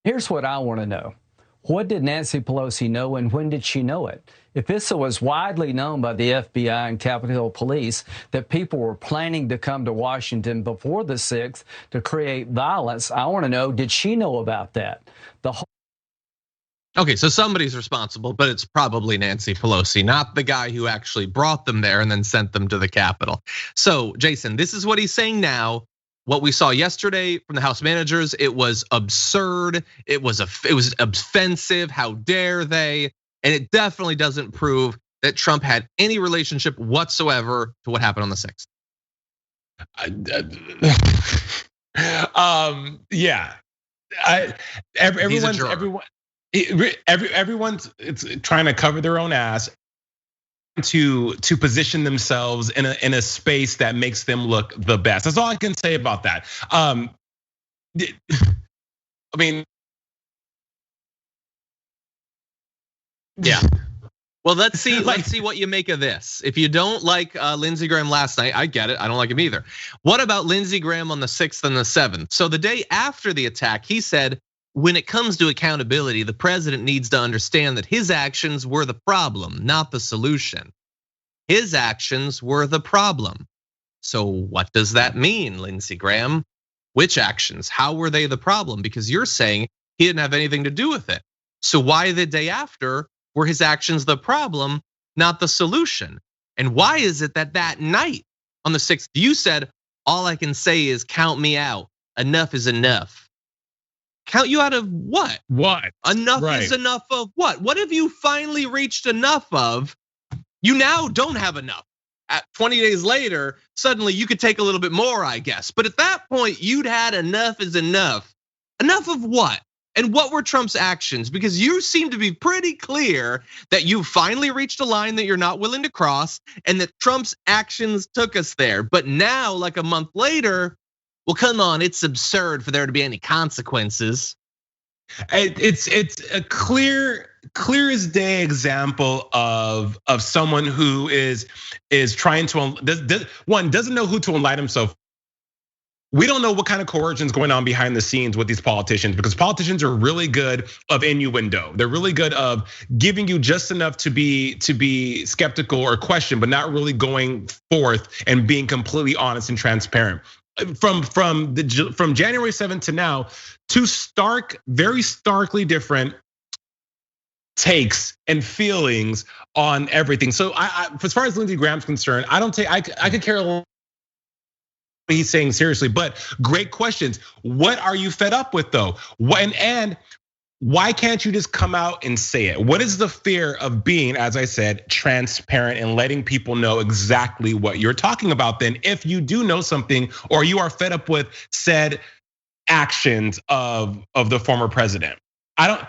Speaker 4: Here's what I want to know. What did Nancy Pelosi know and when did she know it? If this was widely known by the FBI and Capitol Hill Police that people were planning to come to Washington before the 6th to create violence, I want to know, did she know about that?
Speaker 1: Okay, so somebody's responsible, but it's probably Nancy Pelosi, not the guy who actually brought them there and then sent them to the Capitol. So, Jason, this is what he's saying now. What we saw yesterday from the House managers, it was absurd. It was offensive. How dare they? And it definitely doesn't prove that Trump had any relationship whatsoever to what happened on the 6th.
Speaker 2: Yeah, everyone's trying to cover their own ass to position themselves in a space that makes them look the best. That's all I can say about that. I mean,
Speaker 1: yeah. Well, let's see what you make of this. If you don't like Lindsey Graham last night, I get it. I don't like him either. What about Lindsey Graham on the 6th and the 7th? So the day after the attack, he said, when it comes to accountability, the president needs to understand that his actions were the problem, not the solution. His actions were the problem. So what does that mean, Lindsey Graham? Which actions? How were they the problem? Because you're saying he didn't have anything to do with it. So why the day after were his actions the problem, not the solution? And why is it that night on the 6th, you said, all I can say is count me out. Enough is enough. Count you out of what?
Speaker 2: What?
Speaker 1: Enough is enough of what? What have you finally reached enough of? You now don't have enough. at 20 days later, suddenly you could take a little bit more, I guess. But at that point, you'd had enough is enough. Enough of what? And what were Trump's actions? Because you seem to be pretty clear that you finally reached a line that you're not willing to cross, and that Trump's actions took us there. But now, like a month later, well, come on, it's absurd for there to be any consequences.
Speaker 2: It's a clear as day example of someone who is trying to doesn't know who to enlighten himself. We don't know what kind of coercion is going on behind the scenes with these politicians, because politicians are really good of innuendo. They're really good of giving you just enough to be skeptical or question, but not really going forth and being completely honest and transparent. From January 7th to now, two very starkly different takes and feelings on everything. So as far as Lindsey Graham's concerned, I could care a little. He's saying seriously, but great questions. What are you fed up with though? And why can't you just come out and say it? What is the fear of being, as I said, transparent and letting people know exactly what you're talking about then, if you do know something or you are fed up with said actions of the former president? It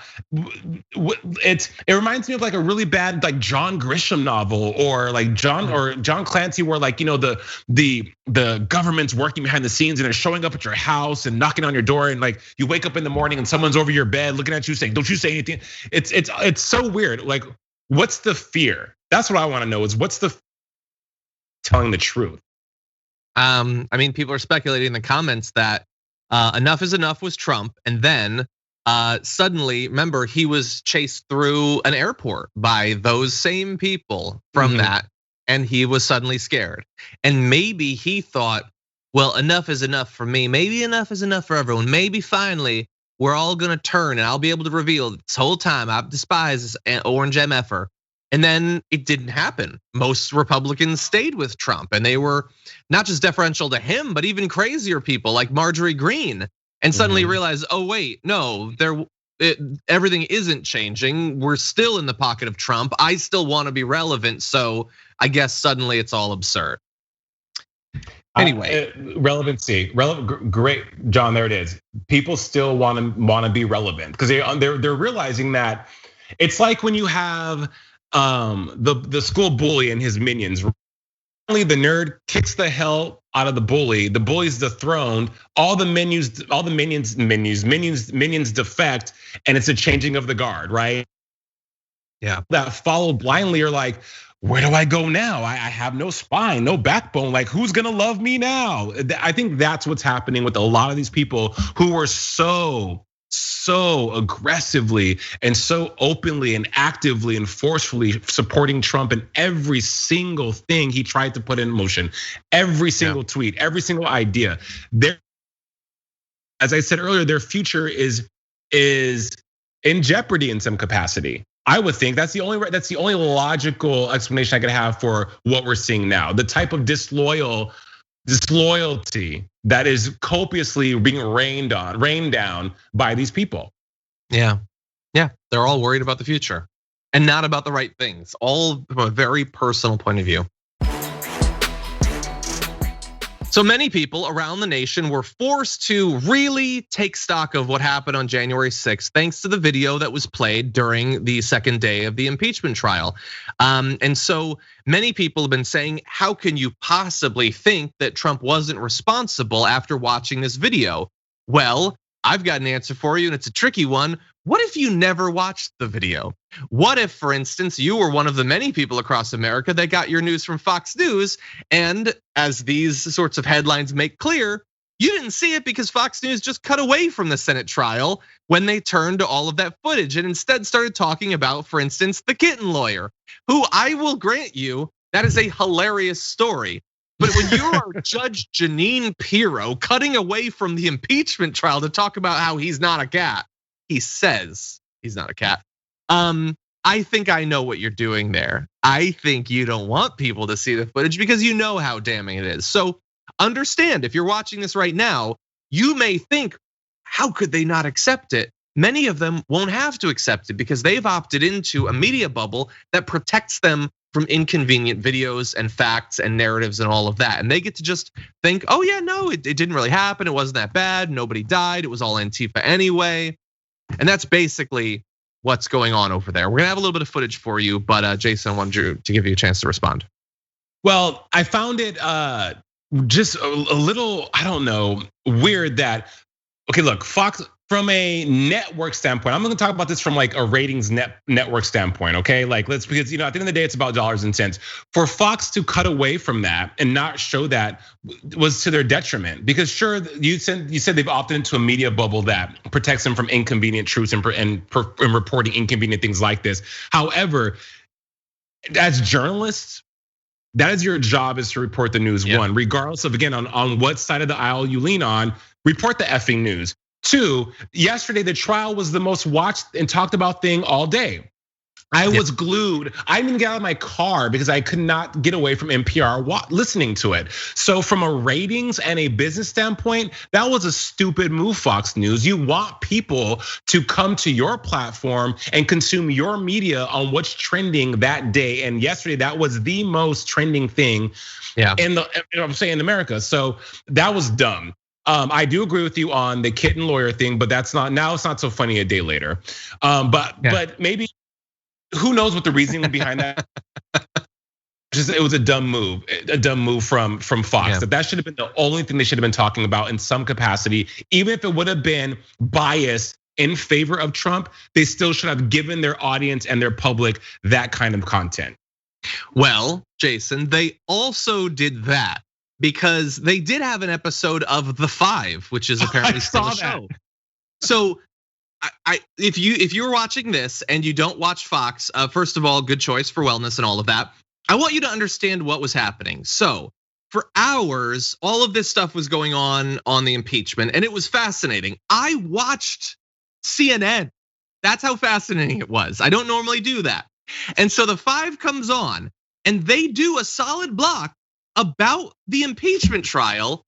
Speaker 2: reminds me of like a really bad like John Grisham novel, or like John Clancy, where like, the government's working behind the scenes and they're showing up at your house and knocking on your door, and like you wake up in the morning and someone's over your bed looking at you saying, "Don't you say anything." It's so weird. Like, what's the fear? That's what I want to know, is what's the telling the truth?
Speaker 1: I mean, people are speculating in the comments that enough is enough was Trump, and then suddenly, remember, he was chased through an airport by those same people from that, and he was suddenly scared. And maybe he thought, well, enough is enough for me. Maybe enough is enough for everyone. Maybe finally we're all gonna turn and I'll be able to reveal this whole time I've despised this orange MFer. And then it didn't happen. Most Republicans stayed with Trump, and they were not just deferential to him, but even crazier people like Marjorie Greene. And suddenly realize, oh wait, no, everything isn't changing. We're still in the pocket of Trump. I still want to be relevant, so I guess suddenly it's all absurd. Anyway,
Speaker 2: relevancy, great, John. There it is. People still want to be relevant because they're realizing that it's like when you have the school bully and his minions. The nerd kicks the hell out of the bully's dethroned, all the minions defect, and it's a changing of the guard, right?
Speaker 1: Yeah.
Speaker 2: That follow blindly are like, where do I go now? I have no spine, no backbone. Like, who's gonna love me now? I think that's what's happening with a lot of these people who were so aggressively and so openly and actively and forcefully supporting Trump in every single thing he tried to put in motion, every single tweet, every single idea. As I said earlier, their future is in jeopardy in some capacity. I would think that's the only logical explanation I could have for what we're seeing now. The type of disloyalty that is copiously being rained down by these people.
Speaker 1: Yeah, they're all worried about the future and not about the right things, all from a very personal point of view. So many people around the nation were forced to really take stock of what happened on January 6th, thanks to the video that was played during the second day of the impeachment trial. And so many people have been saying, how can you possibly think that Trump wasn't responsible after watching this video? Well, I've got an answer for you, and it's a tricky one. What if you never watched the video? What if, for instance, you were one of the many people across America that got your news from Fox News, and as these sorts of headlines make clear, you didn't see it because Fox News just cut away from the Senate trial when they turned to all of that footage and instead started talking about, for instance, the kitten lawyer, who I will grant you, that is a hilarious story. But when you are Judge Jeanine Pirro cutting away from the impeachment trial to talk about how he's not a cat, he says he's not a cat. I think I know what you're doing there. I think you don't want people to see the footage because you know how damning it is. So understand, if you're watching this right now, you may think, how could they not accept it? many of them won't have to accept it because they've opted into a media bubble that protects them from inconvenient videos and facts and narratives and all of that. And they get to just think, oh yeah, no, it didn't really happen. It wasn't that bad. Nobody died. It was all Antifa anyway. And that's basically what's going on over there. We're gonna have a little bit of footage for you, but Jason, I wanted to give you a chance to respond.
Speaker 2: Well, I found it just a little, I don't know, weird that, okay, look, Fox, from a network standpoint, I'm gonna talk about this from like a ratings network standpoint, okay? Like because at the end of the day, it's about dollars and cents. For Fox to cut away from that and not show that was to their detriment. Because sure, you said they've opted into a media bubble that protects them from inconvenient truths and reporting inconvenient things like this. However, as journalists, that is your job, is to report the news. One, regardless of, again, on what side of the aisle you lean on, report the effing news. Two, yesterday the trial was the most watched and talked about thing all day. I was glued. I didn't even get out of my car because I could not get away from NPR listening to it. So from a ratings and a business standpoint, that was a stupid move, Fox News. You want people to come to your platform and consume your media on what's trending that day. And yesterday, that was the most trending thing in in America. So that was dumb. I do agree with you on the kitten lawyer thing, but it's not so funny a day later. But maybe, who knows what the reasoning behind that? It was a dumb move from Fox. That should have been the only thing they should have been talking about in some capacity. Even if it would have been biased in favor of Trump, they still should have given their audience and their public that kind of content.
Speaker 1: Well, Jason, they also did that because they did have an episode of The Five, which is apparently still a show. So if you're watching this and you don't watch Fox, first of all, good choice for wellness and all of that. I want you to understand what was happening. So for hours, all of this stuff was going on the impeachment, and it was fascinating. I watched CNN. That's how fascinating it was. I don't normally do that. And so The Five comes on, and they do a solid block about the impeachment trial,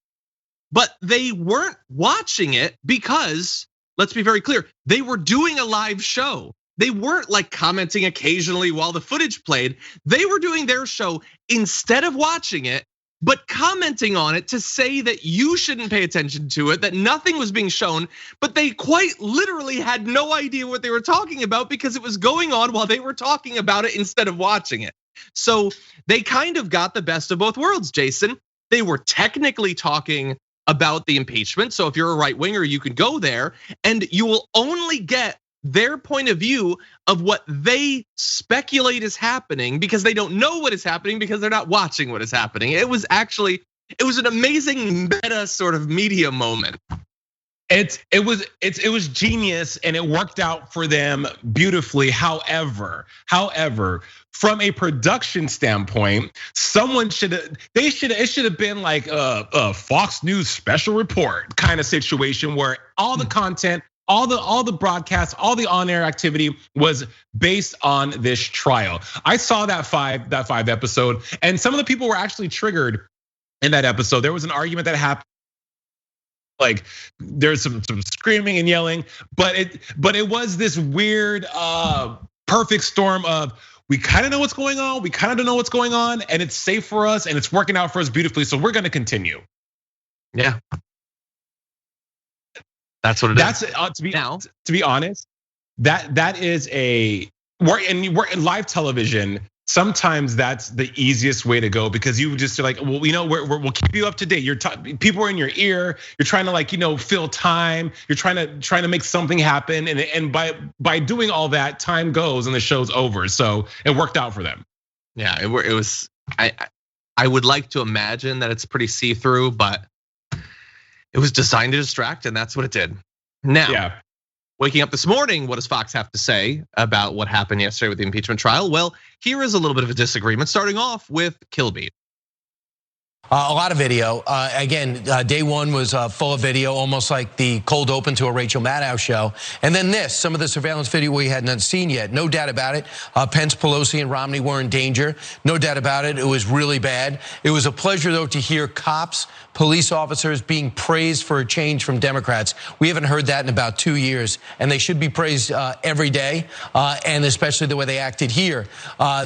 Speaker 1: but they weren't watching it because, let's be very clear, they were doing a live show. They weren't like commenting occasionally while the footage played. They were doing their show instead of watching it, but commenting on it to say that you shouldn't pay attention to it, that nothing was being shown, but they quite literally had no idea what they were talking about because it was going on while they were talking about it instead of watching it. So they kind of got the best of both worlds, Jason. They were technically talking about the impeachment. So if you're a right winger, you can go there and you will only get their point of view of what they speculate is happening because they don't know what is happening because they're not watching what is happening. It was an amazing meta sort of media moment.
Speaker 2: It was genius and it worked out for them beautifully. However, from a production standpoint, it should have been like a Fox News special report kind of situation where all the content, all the broadcasts, all the on-air activity was based on this trial. I saw that five episode, and some of the people were actually triggered in that episode. There was an argument that happened. Like there's some screaming and yelling, but it was this weird perfect storm of, we kind of know what's going on, we kind of don't know what's going on, and it's safe for us and it's working out for us beautifully. So we're gonna continue.
Speaker 1: Yeah. That's what it is.
Speaker 2: To be honest, that is we're in live television. Sometimes that's the easiest way to go because you just are like, well, we'll keep you up to date. People are in your ear. You're trying to fill time. You're trying to make something happen, and by doing all that, time goes and the show's over. So it worked out for them.
Speaker 1: Yeah, it was. I would like to imagine that it's pretty see-through, but it was designed to distract, and that's what it did. Now, waking up this morning, what does Fox have to say about what happened yesterday with the impeachment trial? Well, here is a little bit of a disagreement, starting off with Kilby.
Speaker 5: A lot of video. Again, day one was full of video, almost like the cold open to a Rachel Maddow show. And then some of the surveillance video we hadn't seen yet. No doubt about it. Pence, Pelosi, and Romney were in danger. No doubt about it. It was really bad. It was a pleasure, though, to hear cops, police officers being praised for a change from Democrats. We haven't heard that in about 2 years, and they should be praised every day, and especially the way they acted here.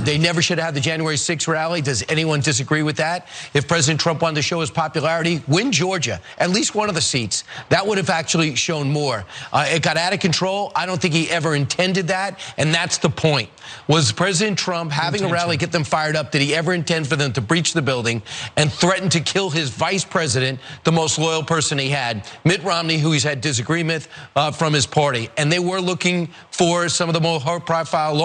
Speaker 5: They never should have had the January 6th rally. Does anyone disagree with that? If President Trump wanted to show his popularity, win Georgia, at least one of the seats. That would have actually shown more. It got out of control. I don't think he ever intended that, and that's the point. Was President Trump having a rally get them fired up? Did he ever intend for them to breach the building and threaten to kill his vice president, the most loyal person he had, Mitt Romney, who he's had disagreement from his party? And they were looking for some of the more high-profile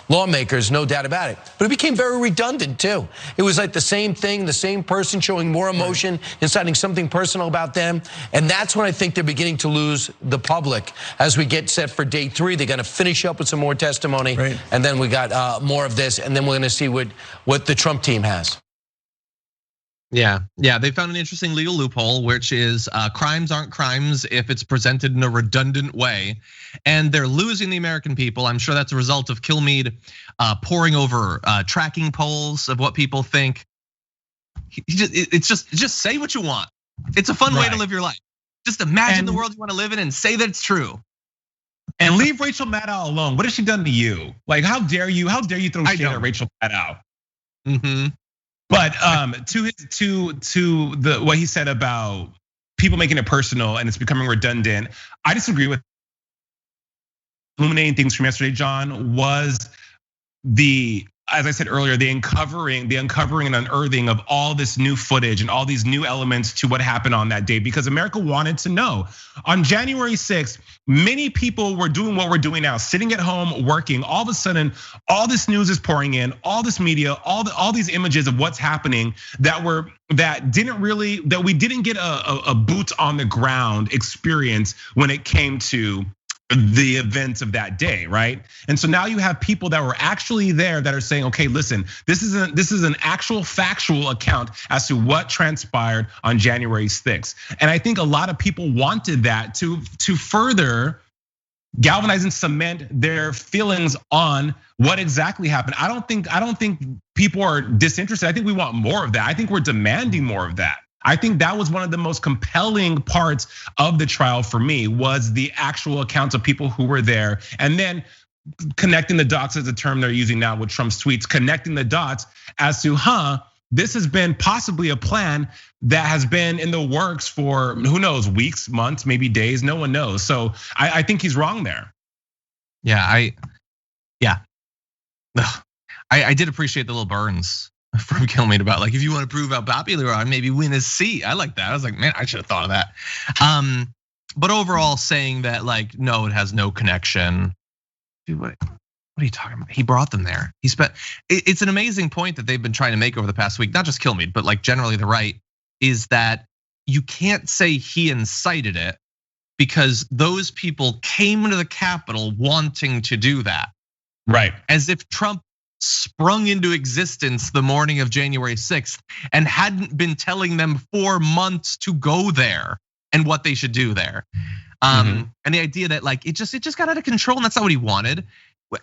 Speaker 5: lawmakers, no doubt about it. But it became very redundant, too. It was like the same thing, the same person showing more emotion, inciting something personal about them. And that's when I think they're beginning to lose the public. As we get set for day 3, they're going to finish up with some more testimony. And then we got more of this. And then we're going to see what the Trump team has.
Speaker 1: Yeah, they found an interesting legal loophole, which is crimes aren't crimes if it's presented in a redundant way. And they're losing the American people. I'm sure that's a result of Kilmeade poring over tracking polls of what people think. It's just say what you want. It's a fun way to live your life. Just imagine the world you want to live in and say that it's true.
Speaker 2: And leave Rachel Maddow alone. What has she done to you? Like, how dare you throw shade at Rachel Maddow? But to what he said about people making it personal and it's becoming redundant, I disagree with. Illuminating things from yesterday, John, was as I said earlier, the uncovering and unearthing of all this new footage and all these new elements to what happened on that day, because America wanted to know. On January 6th, many people were doing what we're doing now, sitting at home, working. All of a sudden, all this news is pouring in, all this media, all these images of what's happening that we didn't get a boots on the ground experience when it came to the events of that day, right? And so now you have people that were actually there that are saying, okay, listen, this is an actual factual account as to what transpired on January 6th. And I think a lot of people wanted that to further galvanize and cement their feelings on what exactly happened. I don't think people are disinterested. I think we want more of that. I think we're demanding more of that. I think that was one of the most compelling parts of the trial for me, was the actual accounts of people who were there. And then connecting the dots is a term they're using now with Trump's tweets, connecting the dots as to, this has been possibly a plan that has been in the works for, who knows, weeks, months, maybe days, no one knows. So I think he's wrong there.
Speaker 1: I did appreciate the little burns from Kilmeade about, like, if you want to prove how popular you are, maybe win a seat. I like that. I was like, man, I should have thought of that. But overall, saying that, like, no, it has no connection. Dude, what are you talking about? He brought them there. It's an amazing point that they've been trying to make over the past week, not just Kilmeade, but like generally the right, is that you can't say he incited it because those people came to the Capitol wanting to do that.
Speaker 2: Right.
Speaker 1: As if Trump sprung into existence the morning of January 6th and hadn't been telling them for months to go there and what they should do there. And the idea that, like, it just got out of control, and that's not what he wanted.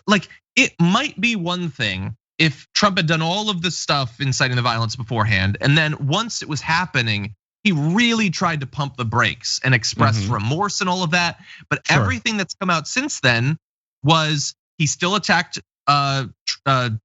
Speaker 1: Like, it might be one thing if Trump had done all of this stuff inciting the violence beforehand, and then once it was happening, he really tried to pump the brakes and express remorse and all of that. But everything that's come out since then was he still attacked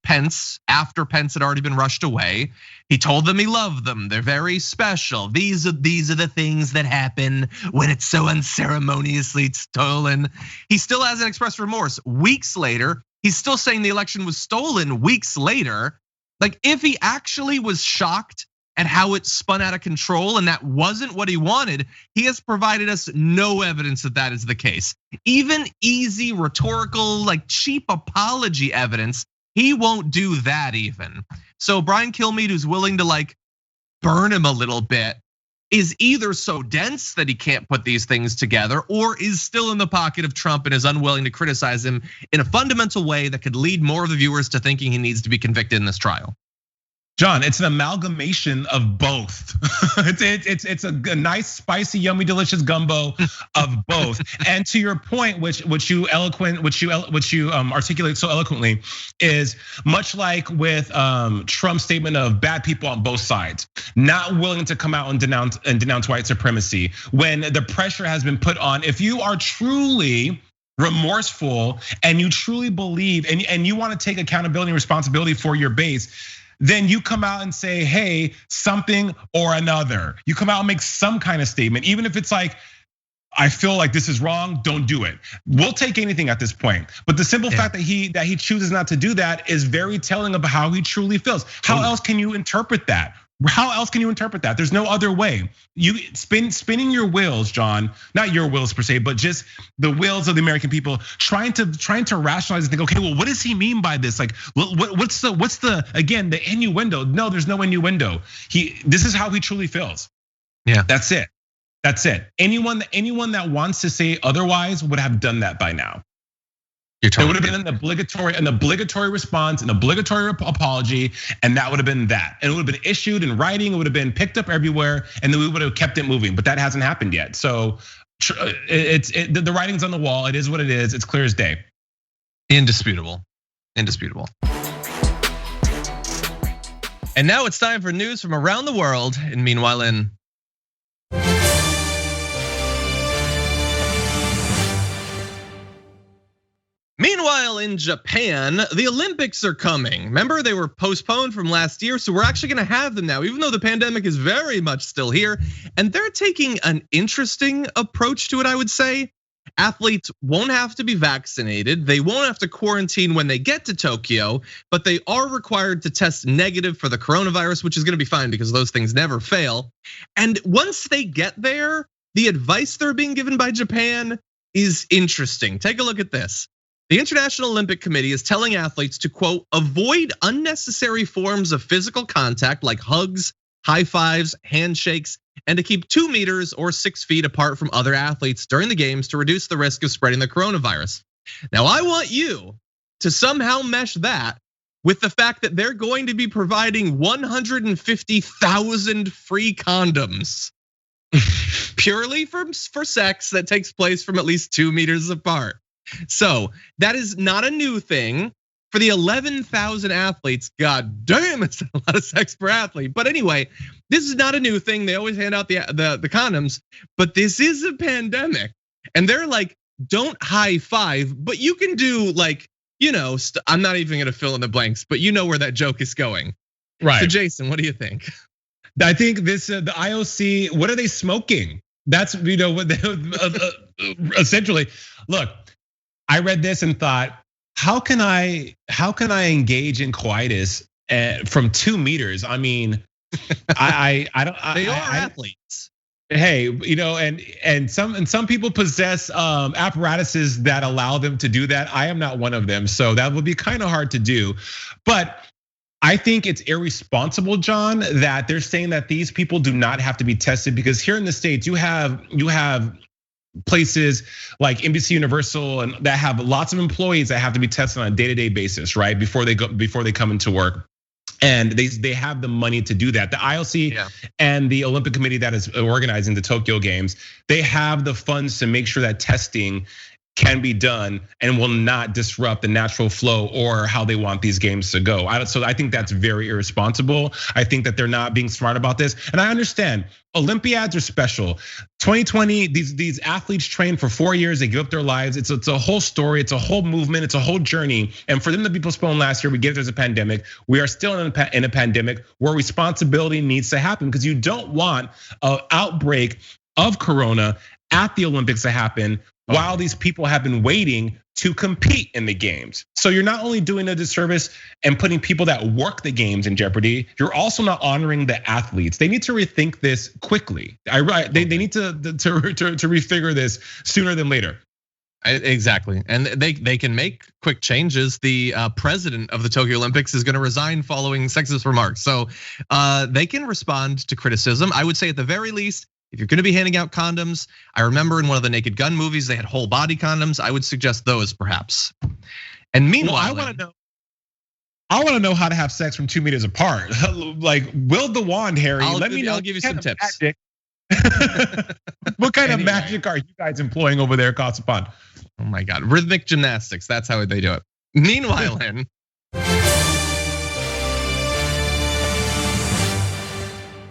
Speaker 1: Pence after Pence had already been rushed away. He told them he loved them. They're very special. These are the things that happen when it's so unceremoniously stolen. He still hasn't expressed remorse. Weeks later, he's still saying the election was stolen. Weeks later, like, if he actually was shocked at how it spun out of control and that wasn't what he wanted, he has provided us no evidence that that is the case. Even easy rhetorical, like, cheap apology evidence, he won't do that even. So Brian Kilmeade, who's willing to, like, burn him a little bit, is either so dense that he can't put these things together, or is still in the pocket of Trump and is unwilling to criticize him in a fundamental way that could lead more of the viewers to thinking he needs to be convicted in this trial.
Speaker 2: John, it's an amalgamation of both. It's a nice, spicy, yummy, delicious gumbo of both. And to your point, which you articulate so eloquently, is much like with Trump's statement of bad people on both sides, not willing to come out and denounce white supremacy when the pressure has been put on. If you are truly remorseful and you truly believe and you want to take accountability and responsibility for your base, then you come out and say, hey, something or another. You come out and make some kind of statement, even if it's like, I feel like this is wrong, don't do it. We'll take anything at this point. But the simple fact that he chooses not to do that is very telling about how he truly feels. How else can you interpret that? There's no other way. You spinning your wheels, John, not your wheels per se, but just the wheels of the American people, trying to rationalize and think, okay, well, what does he mean by this? Like, what's the again, the innuendo? No, there's no innuendo. This is how he truly feels.
Speaker 1: Yeah,
Speaker 2: that's it. Anyone that wants to say otherwise would have done that by now. There would have been an obligatory response, an obligatory apology, and that would have been that. And it would have been issued in writing, it would have been picked up everywhere, and then we would have kept it moving. But that hasn't happened yet. So the writing's on the wall. It is what it is. It's clear as day.
Speaker 1: Indisputable. And now it's time for news from around the world. And meanwhile, in Japan, the Olympics are coming. Remember, they were postponed from last year, so we're actually gonna have them now, even though the pandemic is very much still here. And they're taking an interesting approach to it, I would say. Athletes won't have to be vaccinated. They won't have to quarantine when they get to Tokyo, but they are required to test negative for the coronavirus, which is gonna be fine because those things never fail. And once they get there, the advice they're being given by Japan is interesting. Take a look at this. The International Olympic Committee is telling athletes to, quote, avoid unnecessary forms of physical contact like hugs, high fives, handshakes, and to keep 2 meters or 6 feet apart from other athletes during the games to reduce the risk of spreading the coronavirus. Now, I want you to somehow mesh that with the fact that they're going to be providing 150,000 free condoms purely for sex that takes place from at least 2 meters apart. So that is not a new thing for the 11,000 athletes. God damn, it's a lot of sex per athlete. But anyway, this is not a new thing. They always hand out the condoms, but this is a pandemic, and they're like, don't high five, but you can do like, I'm not even gonna fill in the blanks, but you know where that joke is going, right? So Jason, what do you think?
Speaker 2: I think this the IOC. What are they smoking? That's what they, essentially. Look. I read this and thought, how can I engage in coitus from 2 meters? I mean, I don't.
Speaker 1: They are athletes.
Speaker 2: Hey, and some people possess apparatuses that allow them to do that. I am not one of them, so that would be kind of hard to do. But I think it's irresponsible, John, that they're saying that these people do not have to be tested, because here in the States you have places like NBC Universal and that have lots of employees that have to be tested on a day-to-day basis, right? Before they come into work. And they have the money to do that. The IOC and the Olympic Committee that is organizing the Tokyo Games, they have the funds to make sure that testing can be done and will not disrupt the natural flow or how they want these games to go. So I think that's very irresponsible. I think that they're not being smart about this. And I understand Olympiads are special. 2020, these athletes train for 4 years, they give up their lives. It's a whole story, it's a whole movement, it's a whole journey. And for them to be postponed last year, we get there's a pandemic. We are still in a pandemic where responsibility needs to happen, because you don't want an outbreak of corona at the Olympics to happen while these people have been waiting to compete in the games. So you're not only doing a disservice and putting people that work the games in jeopardy, you're also not honoring the athletes. They need to rethink this quickly. They need to refigure this sooner than later.
Speaker 1: Exactly, and they can make quick changes. The president of the Tokyo Olympics is going to resign following sexist remarks, so they can respond to criticism. I would say at the very least, if you're gonna be handing out condoms, I remember in one of the Naked Gun movies, they had whole body condoms. I would suggest those perhaps. And meanwhile,
Speaker 2: I want to know how to have sex from 2 meters apart. Like, wield the wand, Harry.
Speaker 1: I'll
Speaker 2: give
Speaker 1: you some tips.
Speaker 2: What kind of magic are you guys employing over there, Kasapon?
Speaker 1: Oh my God, rhythmic gymnastics. That's how they do it. Meanwhile,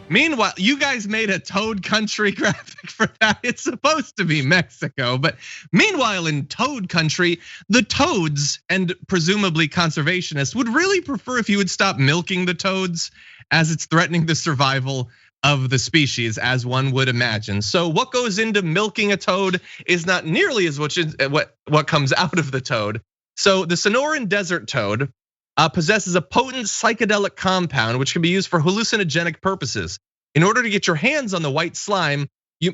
Speaker 1: Meanwhile, you guys made a Toad country graphic for that. It's supposed to be Mexico, but meanwhile in Toad country, the toads and presumably conservationists would really prefer if you would stop milking the toads, as it's threatening the survival of the species, as one would imagine. So what goes into milking a toad is not nearly as much as what comes out of the toad. So the Sonoran desert toad possesses a potent psychedelic compound which can be used for hallucinogenic purposes. In order to get your hands on the white slime, you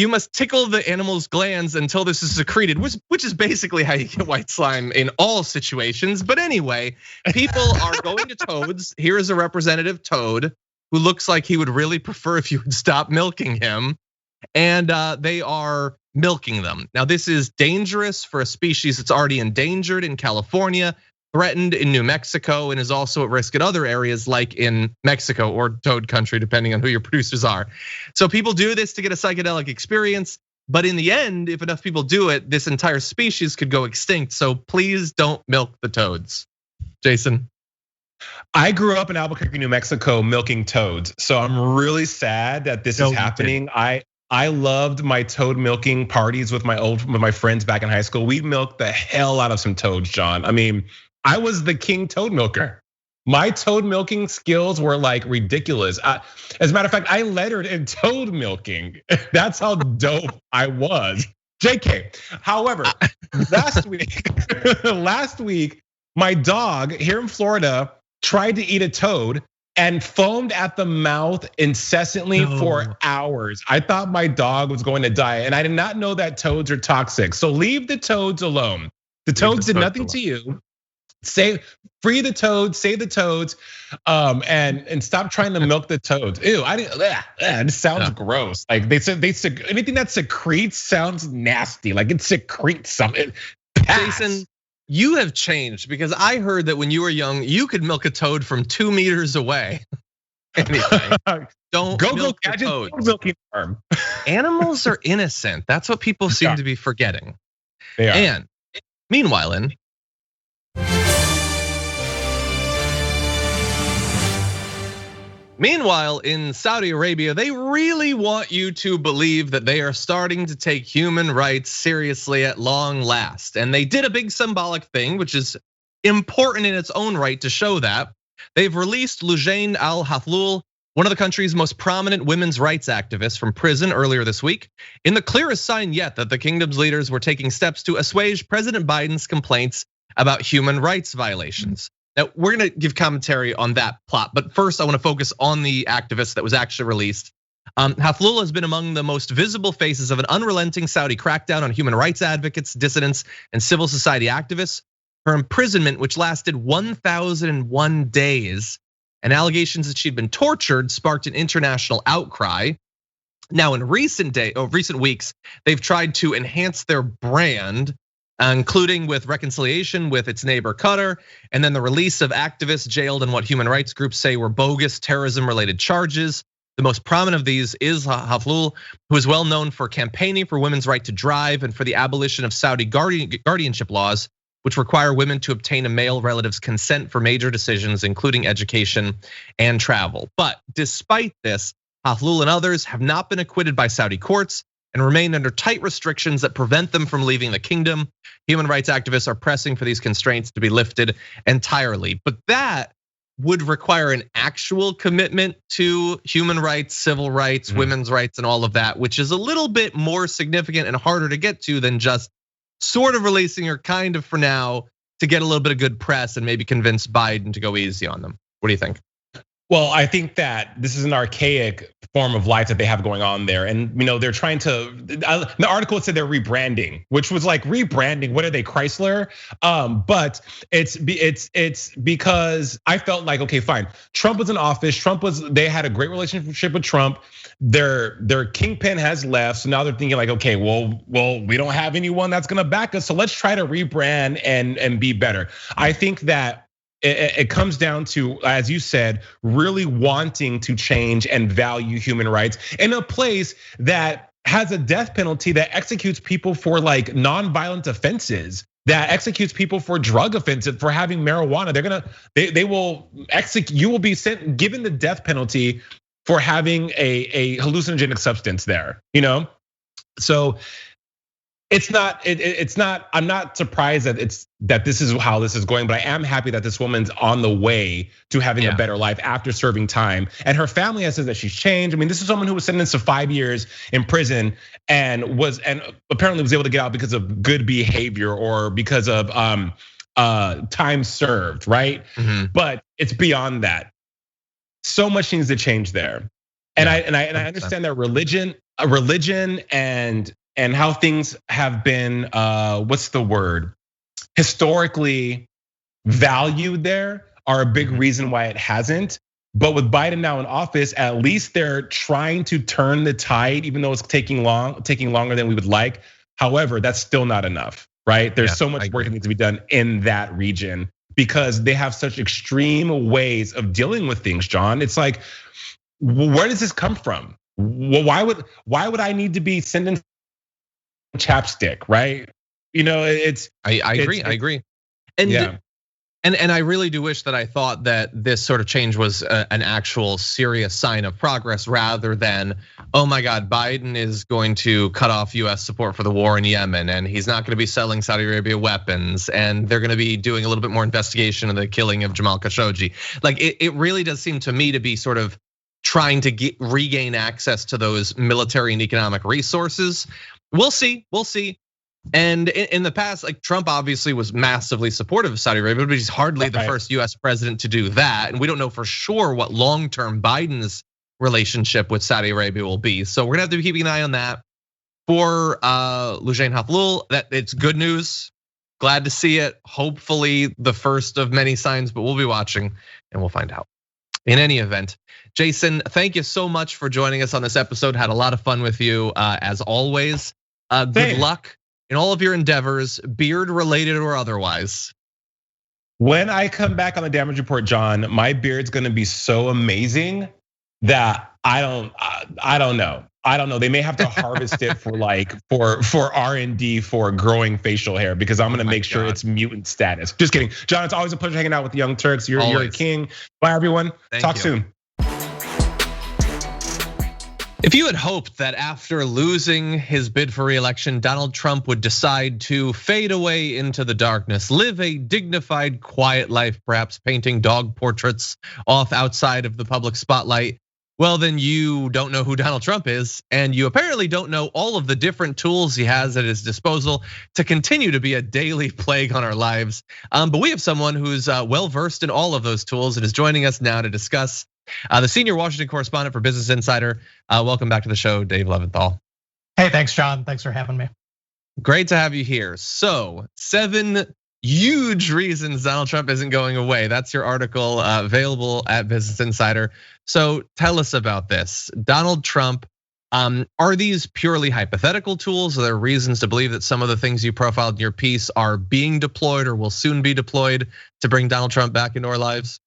Speaker 1: must tickle the animal's glands until this is secreted, which is basically how you get white slime in all situations. But anyway, people are going to toads. Here is a representative toad who looks like he would really prefer if you would stop milking him. And they are milking them. Now, this is dangerous for a species that's already endangered in California, threatened in New Mexico, and is also at risk in other areas like in Mexico or Toad country, depending on who your producers are. So people do this to get a psychedelic experience, but in the end, if enough people do it, this entire species could go extinct. So please don't milk the toads. Jason?
Speaker 2: I grew up in Albuquerque, New Mexico, milking toads. So I'm really sad that this is happening. I loved my toad milking parties with my friends back in high school. We'd milk the hell out of some toads, John. I mean, I was the king toad milker. My toad milking skills were like ridiculous. As a matter of fact, I lettered in toad milking. That's how dope I was. JK. However, last week, my dog here in Florida tried to eat a toad and foamed at the mouth incessantly for hours. I thought my dog was going to die, and I did not know that toads are toxic. So leave the toads alone. The toads did nothing to you. Free the toads, save the toads, and stop trying to milk the toads. Ew, it sounds gross. Like they said, anything that secretes sounds nasty. Like it secretes something.
Speaker 1: Jason, you have changed, because I heard that when you were young, you could milk a toad from 2 meters away. Anyway, don't milk the toads.
Speaker 2: Milking farm.
Speaker 1: Animals are innocent. That's what people seem to be forgetting.
Speaker 2: They are.
Speaker 1: And meanwhile, in Saudi Arabia, they really want you to believe that they are starting to take human rights seriously at long last. And they did a big symbolic thing, which is important in its own right to show that. They've released Loujain al-Hathloul, one of the country's most prominent women's rights activists, from prison earlier this week, in the clearest sign yet that the kingdom's leaders were taking steps to assuage President Biden's complaints about human rights violations. Now, we're gonna give commentary on that plot, but first I wanna focus on the activist that was actually released. Hathloul has been among the most visible faces of an unrelenting Saudi crackdown on human rights advocates, dissidents, and civil society activists. Her imprisonment, which lasted 1,001 days, and allegations that she'd been tortured, sparked an international outcry. Now, in recent weeks, they've tried to enhance their brand, including with reconciliation with its neighbor Qatar, and then the release of activists jailed in what human rights groups say were bogus terrorism-related charges. The most prominent of these is Hathloul, who is well known for campaigning for women's right to drive and for the abolition of Saudi guardianship laws, which require women to obtain a male relative's consent for major decisions, including education and travel. But despite this, Hathloul and others have not been acquitted by Saudi courts and remain under tight restrictions that prevent them from leaving the kingdom. Human rights activists are pressing for these constraints to be lifted entirely. But that would require an actual commitment to human rights, civil rights, women's rights, and all of that, which is a little bit more significant and harder to get to than just sort of releasing her kind of for now to get a little bit of good press and maybe convince Biden to go easy on them. What do you think?
Speaker 2: Well, I think that this is an archaic form of life that they have going on there. And they're trying to, the article said they're rebranding, which was like rebranding. What are they, Chrysler? But it's because I felt like, okay, fine. Trump was in office. They had a great relationship with Trump. Their kingpin has left. So now they're thinking like, okay, well, we don't have anyone that's gonna back us. So let's try to rebrand and be better. I think that it comes down to, as you said, really wanting to change and value human rights in a place that has a death penalty that executes people for like nonviolent offenses, that executes people for drug offenses, for having marijuana. They will execute. You will be given the death penalty for having a hallucinogenic substance there. So. It's not. I'm not surprised that this is how this is going, but I am happy that this woman's on the way to having a better life after serving time. And her family has said that she's changed. I mean, this is someone who was sentenced to 5 years in prison and apparently was able to get out because of good behavior or because of time served, right? Mm-hmm. But it's beyond that. So much needs to change there, and I understand that religion and how things have been, what's the word? Historically valued there are a big reason why it hasn't. But with Biden now in office, at least they're trying to turn the tide, even though it's taking longer than we would like. However, that's still not enough, right? There's so much work that needs to be done in that region because they have such extreme ways of dealing with things, John. It's like, where does this come from? Why would I need to be sending chapstick, right? I
Speaker 1: agree. And I really do wish that I thought that this sort of change was an actual serious sign of progress rather than, oh my God, Biden is going to cut off US support for the war in Yemen and he's not going to be selling Saudi Arabia weapons and they're going to be doing a little bit more investigation of the killing of Jamal Khashoggi. Like it really does seem to me to be sort of trying to regain access to those military and economic resources. We'll see. And in the past, like Trump obviously was massively supportive of Saudi Arabia, but he's hardly the first US president to do that. And we don't know for sure what long-term Biden's relationship with Saudi Arabia will be. So we're gonna have to be keeping an eye on that. For Loujain Hathloul, that it's good news. Glad to see it. Hopefully the first of many signs, but we'll be watching and we'll find out. In any event, Jason, thank you so much for joining us on this episode. Had a lot of fun with you as always. Good luck in all of your endeavors, beard related or otherwise.
Speaker 2: When I come back on the damage report, John, my beard's gonna be so amazing that I don't know. They may have to harvest it for R&D for growing facial hair because I'm gonna make sure it's mutant status. Just kidding, John. It's always a pleasure hanging out with the Young Turks. You're a king. Bye, everyone. Talk soon.
Speaker 1: If you had hoped that after losing his bid for re-election, Donald Trump would decide to fade away into the darkness, live a dignified, quiet life, perhaps painting dog portraits off outside of the public spotlight, well, then you don't know who Donald Trump is, and you apparently don't know all of the different tools he has at his disposal to continue to be a daily plague on our lives. But we have someone who's well-versed in all of those tools and is joining us now to discuss. The senior Washington correspondent for Business Insider. Welcome back to the show, Dave Levinthal.
Speaker 6: Hey, thanks, John. Thanks for having me.
Speaker 1: Great to have you here. So 7 huge reasons Donald Trump isn't going away. That's your article available at Business Insider. So tell us about this. Donald Trump, are these purely hypothetical tools? Are there reasons to believe that some of the things you profiled in your piece are being deployed or will soon be deployed to bring Donald Trump back into our lives?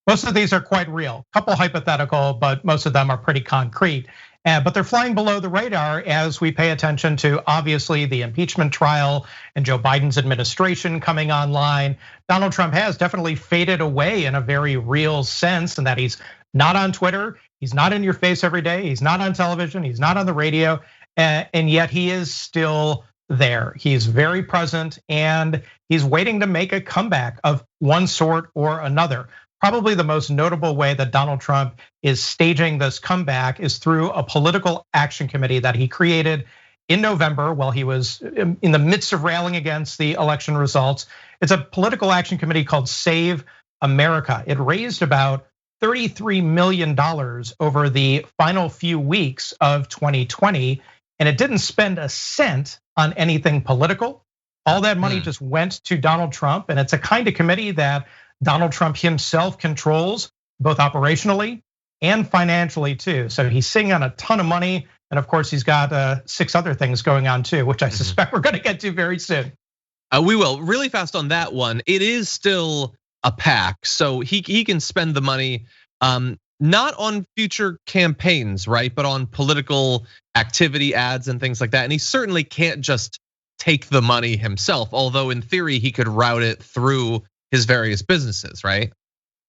Speaker 6: Most of these are quite real. A couple hypothetical, but most of them are pretty concrete. But they're flying below the radar as we pay attention to obviously the impeachment trial and Joe Biden's administration coming online. Donald Trump has definitely faded away in a very real sense, in that he's not on Twitter, he's not in your face every day, he's not on television, he's not on the radio, and yet he is still there. He's very present and he's waiting to make a comeback of one sort or another. Probably the most notable way that Donald Trump is staging this comeback is through a political action committee that he created in November while he was in the midst of railing against the election results. It's a political action committee called Save America. It raised about $33 million over the final few weeks of 2020, and it didn't spend a cent on anything political. All that money just went to Donald Trump, and it's a kind of committee that Donald Trump himself controls, both operationally and financially too. So he's sitting on a ton of money, and of course he's got 6 other things going on too, which I suspect we're gonna get to very soon.
Speaker 1: We will. Really fast on that one. It is still a PAC, so he can spend the money not on future campaigns, right, but on political activity, ads and things like that. And he certainly can't just take the money himself, although in theory he could route it through his various businesses, right?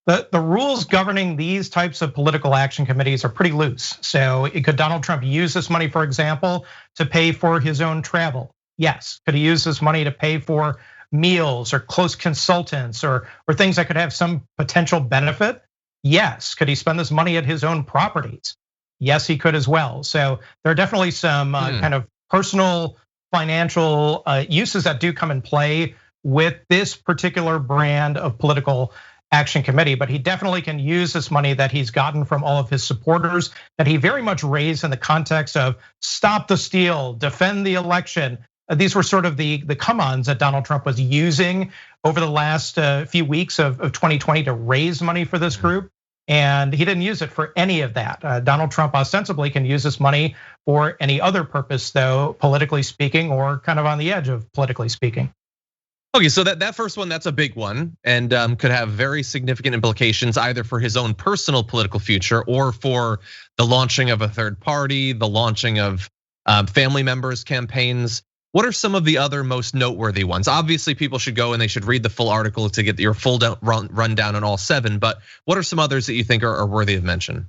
Speaker 6: The rules governing these types of political action committees are pretty loose. So could Donald Trump use this money, for example, to pay for his own travel? Yes. Could he use this money to pay for meals or close consultants or things that could have some potential benefit? Yes. Could he spend this money at his own properties? Yes, he could as well. So there are definitely some kind of personal financial uses that do come in play with this particular brand of political action committee, but he definitely can use this money that he's gotten from all of his supporters that he very much raised in the context of stop the steal, defend the election. These were sort of the come-ons that Donald Trump was using over the last few weeks of 2020 to raise money for this group. And he didn't use it for any of that. Donald Trump ostensibly can use this money for any other purpose though, politically speaking, or kind of on the edge of politically speaking.
Speaker 1: Okay, so that first one, that's a big one and could have very significant implications either for his own personal political future or for the launching of a third party, the launching of family members' campaigns. What are some of the other most noteworthy ones? Obviously, people should go and they should read the full article to get your full rundown on all 7, but what are some others that you think are worthy of mention?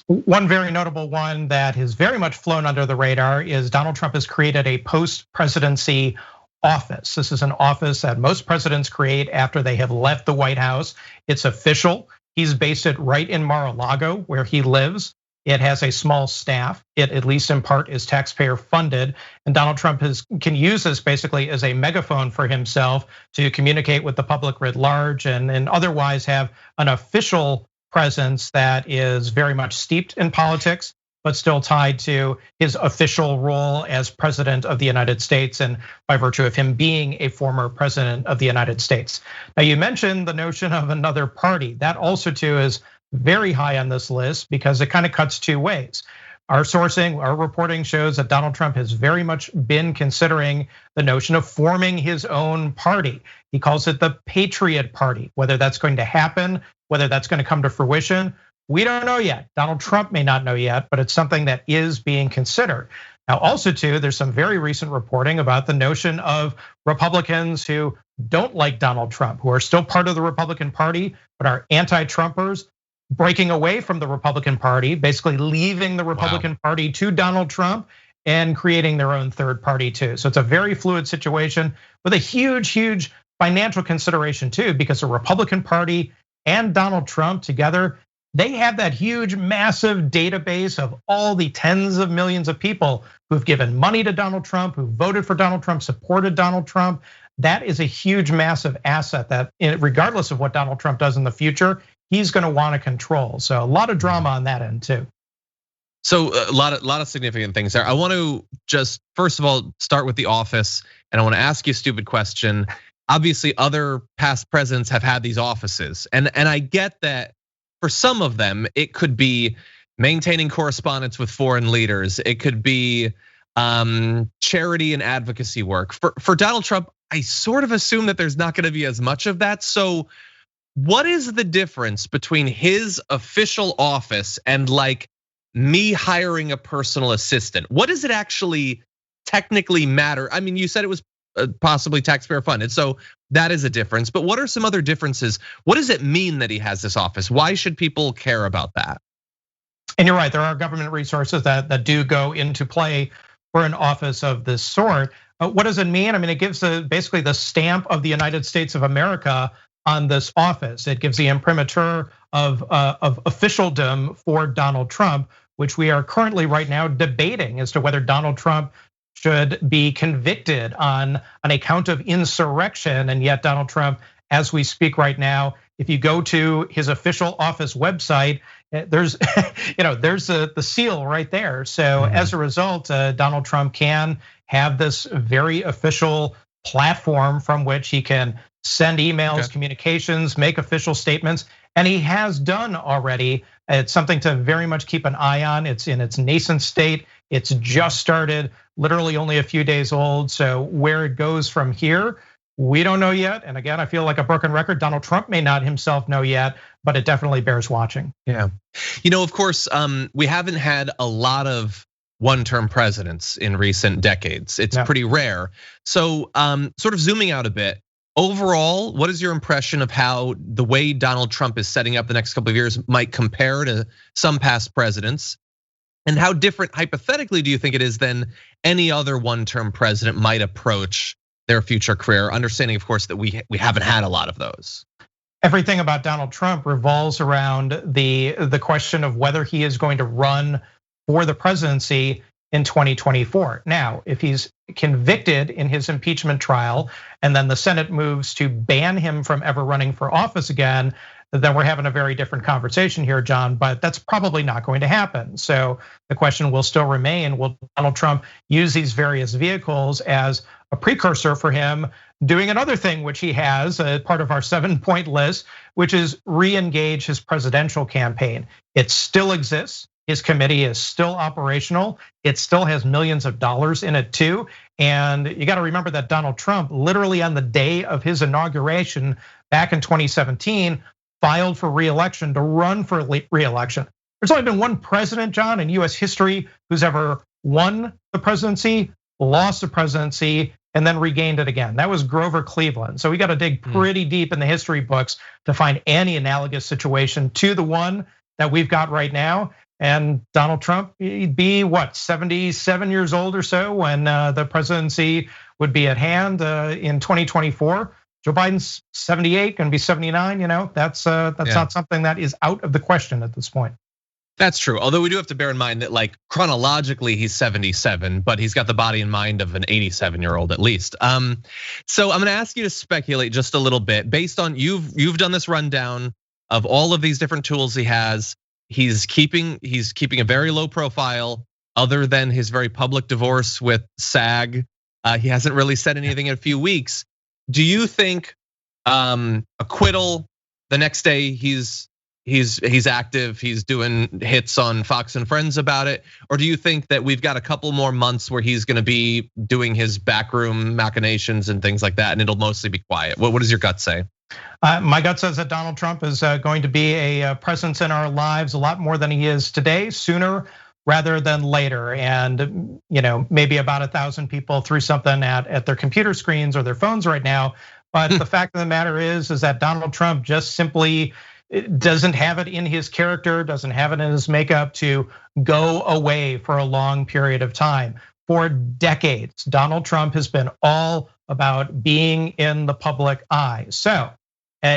Speaker 6: One very notable one that has very much flown under the radar is Donald Trump has created a post-presidency office. This is an office that most presidents create after they have left the White House. It's official. He's based it right in Mar-a-Lago where he lives. It has a small staff. It, at least in part, is taxpayer funded. And Donald Trump can use this basically as a megaphone for himself to communicate with the public writ large and otherwise have an official presence that is very much steeped in politics, but still tied to his official role as president of the United States and by virtue of him being a former president of the United States. Now you mentioned the notion of another party. That also too is very high on this list because it kind of cuts 2 ways. Our sourcing, our reporting shows that Donald Trump has very much been considering the notion of forming his own party. He calls it the Patriot Party. Whether that's going to happen, whether that's going to come to fruition, we don't know yet. Donald Trump may not know yet, but it's something that is being considered. Now, also too, there's some very recent reporting about the notion of Republicans who don't like Donald Trump, who are still part of the Republican Party, but are anti-Trumpers, breaking away from the Republican Party, basically leaving the Republican Party to Donald Trump and creating their own third party too. So it's a very fluid situation with a huge financial consideration too, because the Republican Party and Donald Trump together, they have that huge, massive database of all the tens of millions of people who've given money to Donald Trump, who voted for Donald Trump, supported Donald Trump. That is a huge, massive asset that regardless of what Donald Trump does in the future, he's gonna wanna control. So a lot of drama on that end too.
Speaker 1: So a lot of significant things there. I want to just first of all start with the office, and I want to ask you a stupid question. Obviously, other past presidents have had these offices, and I get that for some of them it could be maintaining correspondence with foreign leaders. It could be charity and advocacy work. For Donald Trump, I sort of assume that there's not going to be as much of that. So what is the difference between his official office and like me hiring a personal assistant? What does it actually technically matter? I mean, you said it was possibly taxpayer funded, so that is a difference. But what are some other differences? What does it mean that he has this office? Why should people care about that?
Speaker 6: And you're right, there are government resources that do go into play for an office of this sort. What does it mean? I mean, it gives basically the stamp of the United States of America on this office. It gives the imprimatur of officialdom for Donald Trump, which we are currently right now debating as to whether Donald Trump should be convicted on a count of insurrection, and yet Donald Trump as we speak right now. If you go to his official office website, there's there's the seal right there. So as a result, Donald Trump can have this very official platform from which he can send emails, communications, make official statements, and he has done already. It's something to very much keep an eye on. It's in its nascent state. It's just started, literally only a few days old. So where it goes from here, we don't know yet. And again, I feel like a broken record. Donald Trump may not himself know yet, but it definitely bears watching.
Speaker 1: Yeah, of course, we haven't had a lot of one-term presidents in recent decades. It's pretty rare. So sort of zooming out a bit, overall, what is your impression of how the way Donald Trump is setting up the next couple of years might compare to some past presidents? And how different, hypothetically, do you think it is than any other one-term president might approach their future career? Understanding, of course, that we haven't had a lot of those.
Speaker 6: Everything about Donald Trump revolves around the question of whether he is going to run for the presidency in 2024. Now, if he's convicted in his impeachment trial and then the Senate moves to ban him from ever running for office again, then we're having a very different conversation here, John, but that's probably not going to happen. So the question will still remain, will Donald Trump use these various vehicles as a precursor for him doing another thing, which he has, part of our 7-point list, which is re-engage his presidential campaign. It still exists. His committee is still operational. It still has millions of dollars in it too. And you got to remember that Donald Trump, literally on the day of his inauguration back in 2017, filed for re-election to run for re-election. There's only been one president, John, in US history who's ever won the presidency, lost the presidency, and then regained it again. That was Grover Cleveland. So we got to dig pretty deep in the history books to find any analogous situation to the one that we've got right now. And Donald Trump, he'd be what, 77 years old or so when the presidency would be at hand in 2024. Joe Biden's 78, gonna be 79. That's not something that is out of the question at this point.
Speaker 1: That's true. Although we do have to bear in mind that, like, chronologically he's 77, but he's got the body and mind of an 87-year-old at least. So I'm gonna ask you to speculate just a little bit based on you've done this rundown of all of these different tools he has. He's keeping a very low profile, other than his very public divorce with SAG. He hasn't really said anything in a few weeks. Do you think acquittal, the next day he's active, he's doing hits on Fox and Friends about it? Or do you think that we've got a couple more months where he's gonna be doing his backroom machinations and things like that, and it'll mostly be quiet? What does your gut say?
Speaker 6: My gut says that Donald Trump is going to be a presence in our lives a lot more than he is today, sooner rather than later. And maybe about 1,000 people threw something at their computer screens or their phones right now. But the fact of the matter is that Donald Trump just simply doesn't have it in his character, doesn't have it in his makeup to go away for a long period of time. For decades, Donald Trump has been all about being in the public eye. So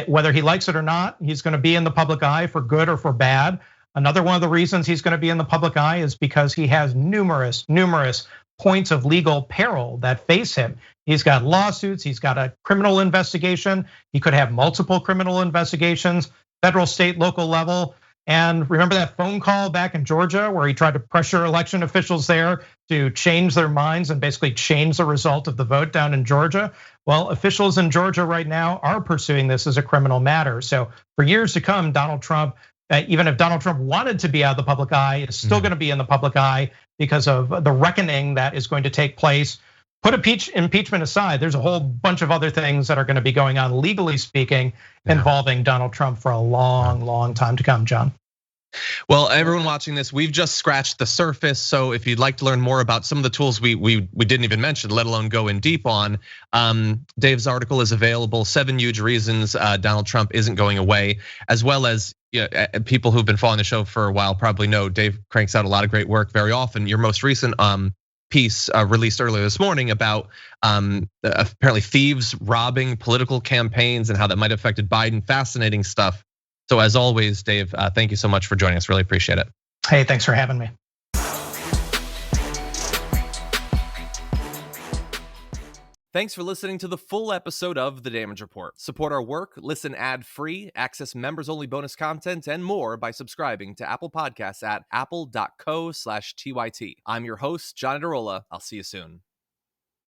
Speaker 6: whether he likes it or not, he's gonna be in the public eye for good or for bad. Another one of the reasons he's gonna be in the public eye is because he has numerous points of legal peril that face him. He's got lawsuits, he's got a criminal investigation. He could have multiple criminal investigations, federal, state, local level. And remember that phone call back in Georgia where he tried to pressure election officials there to change their minds and basically change the result of the vote down in Georgia? Well, officials in Georgia right now are pursuing this as a criminal matter. So for years to come, Donald Trump, even if Donald Trump wanted to be out of the public eye, is still gonna be in the public eye because of the reckoning that is going to take place. Put impeachment aside, there's a whole bunch of other things that are gonna be going on, legally speaking, involving Donald Trump for a long time to come, John.
Speaker 1: Well, everyone watching this, we've just scratched the surface. So if you'd like to learn more about some of the tools we didn't even mention, let alone go in deep on, Dave's article is available, 7 huge reasons Donald Trump isn't going away, as well as people who've been following the show for a while probably know Dave cranks out a lot of great work very often. Your most recent piece released earlier this morning about apparently thieves robbing political campaigns and how that might have affected Biden. Fascinating stuff. So as always, Dave, thank you so much for joining us. Really appreciate it.
Speaker 6: Hey, thanks for having me.
Speaker 7: Thanks for listening to the full episode of The Damage Report. Support our work, listen ad-free, access members-only bonus content, and more by subscribing to Apple Podcasts at apple.co/TYT. I'm your host, John Adarola. I'll see you soon.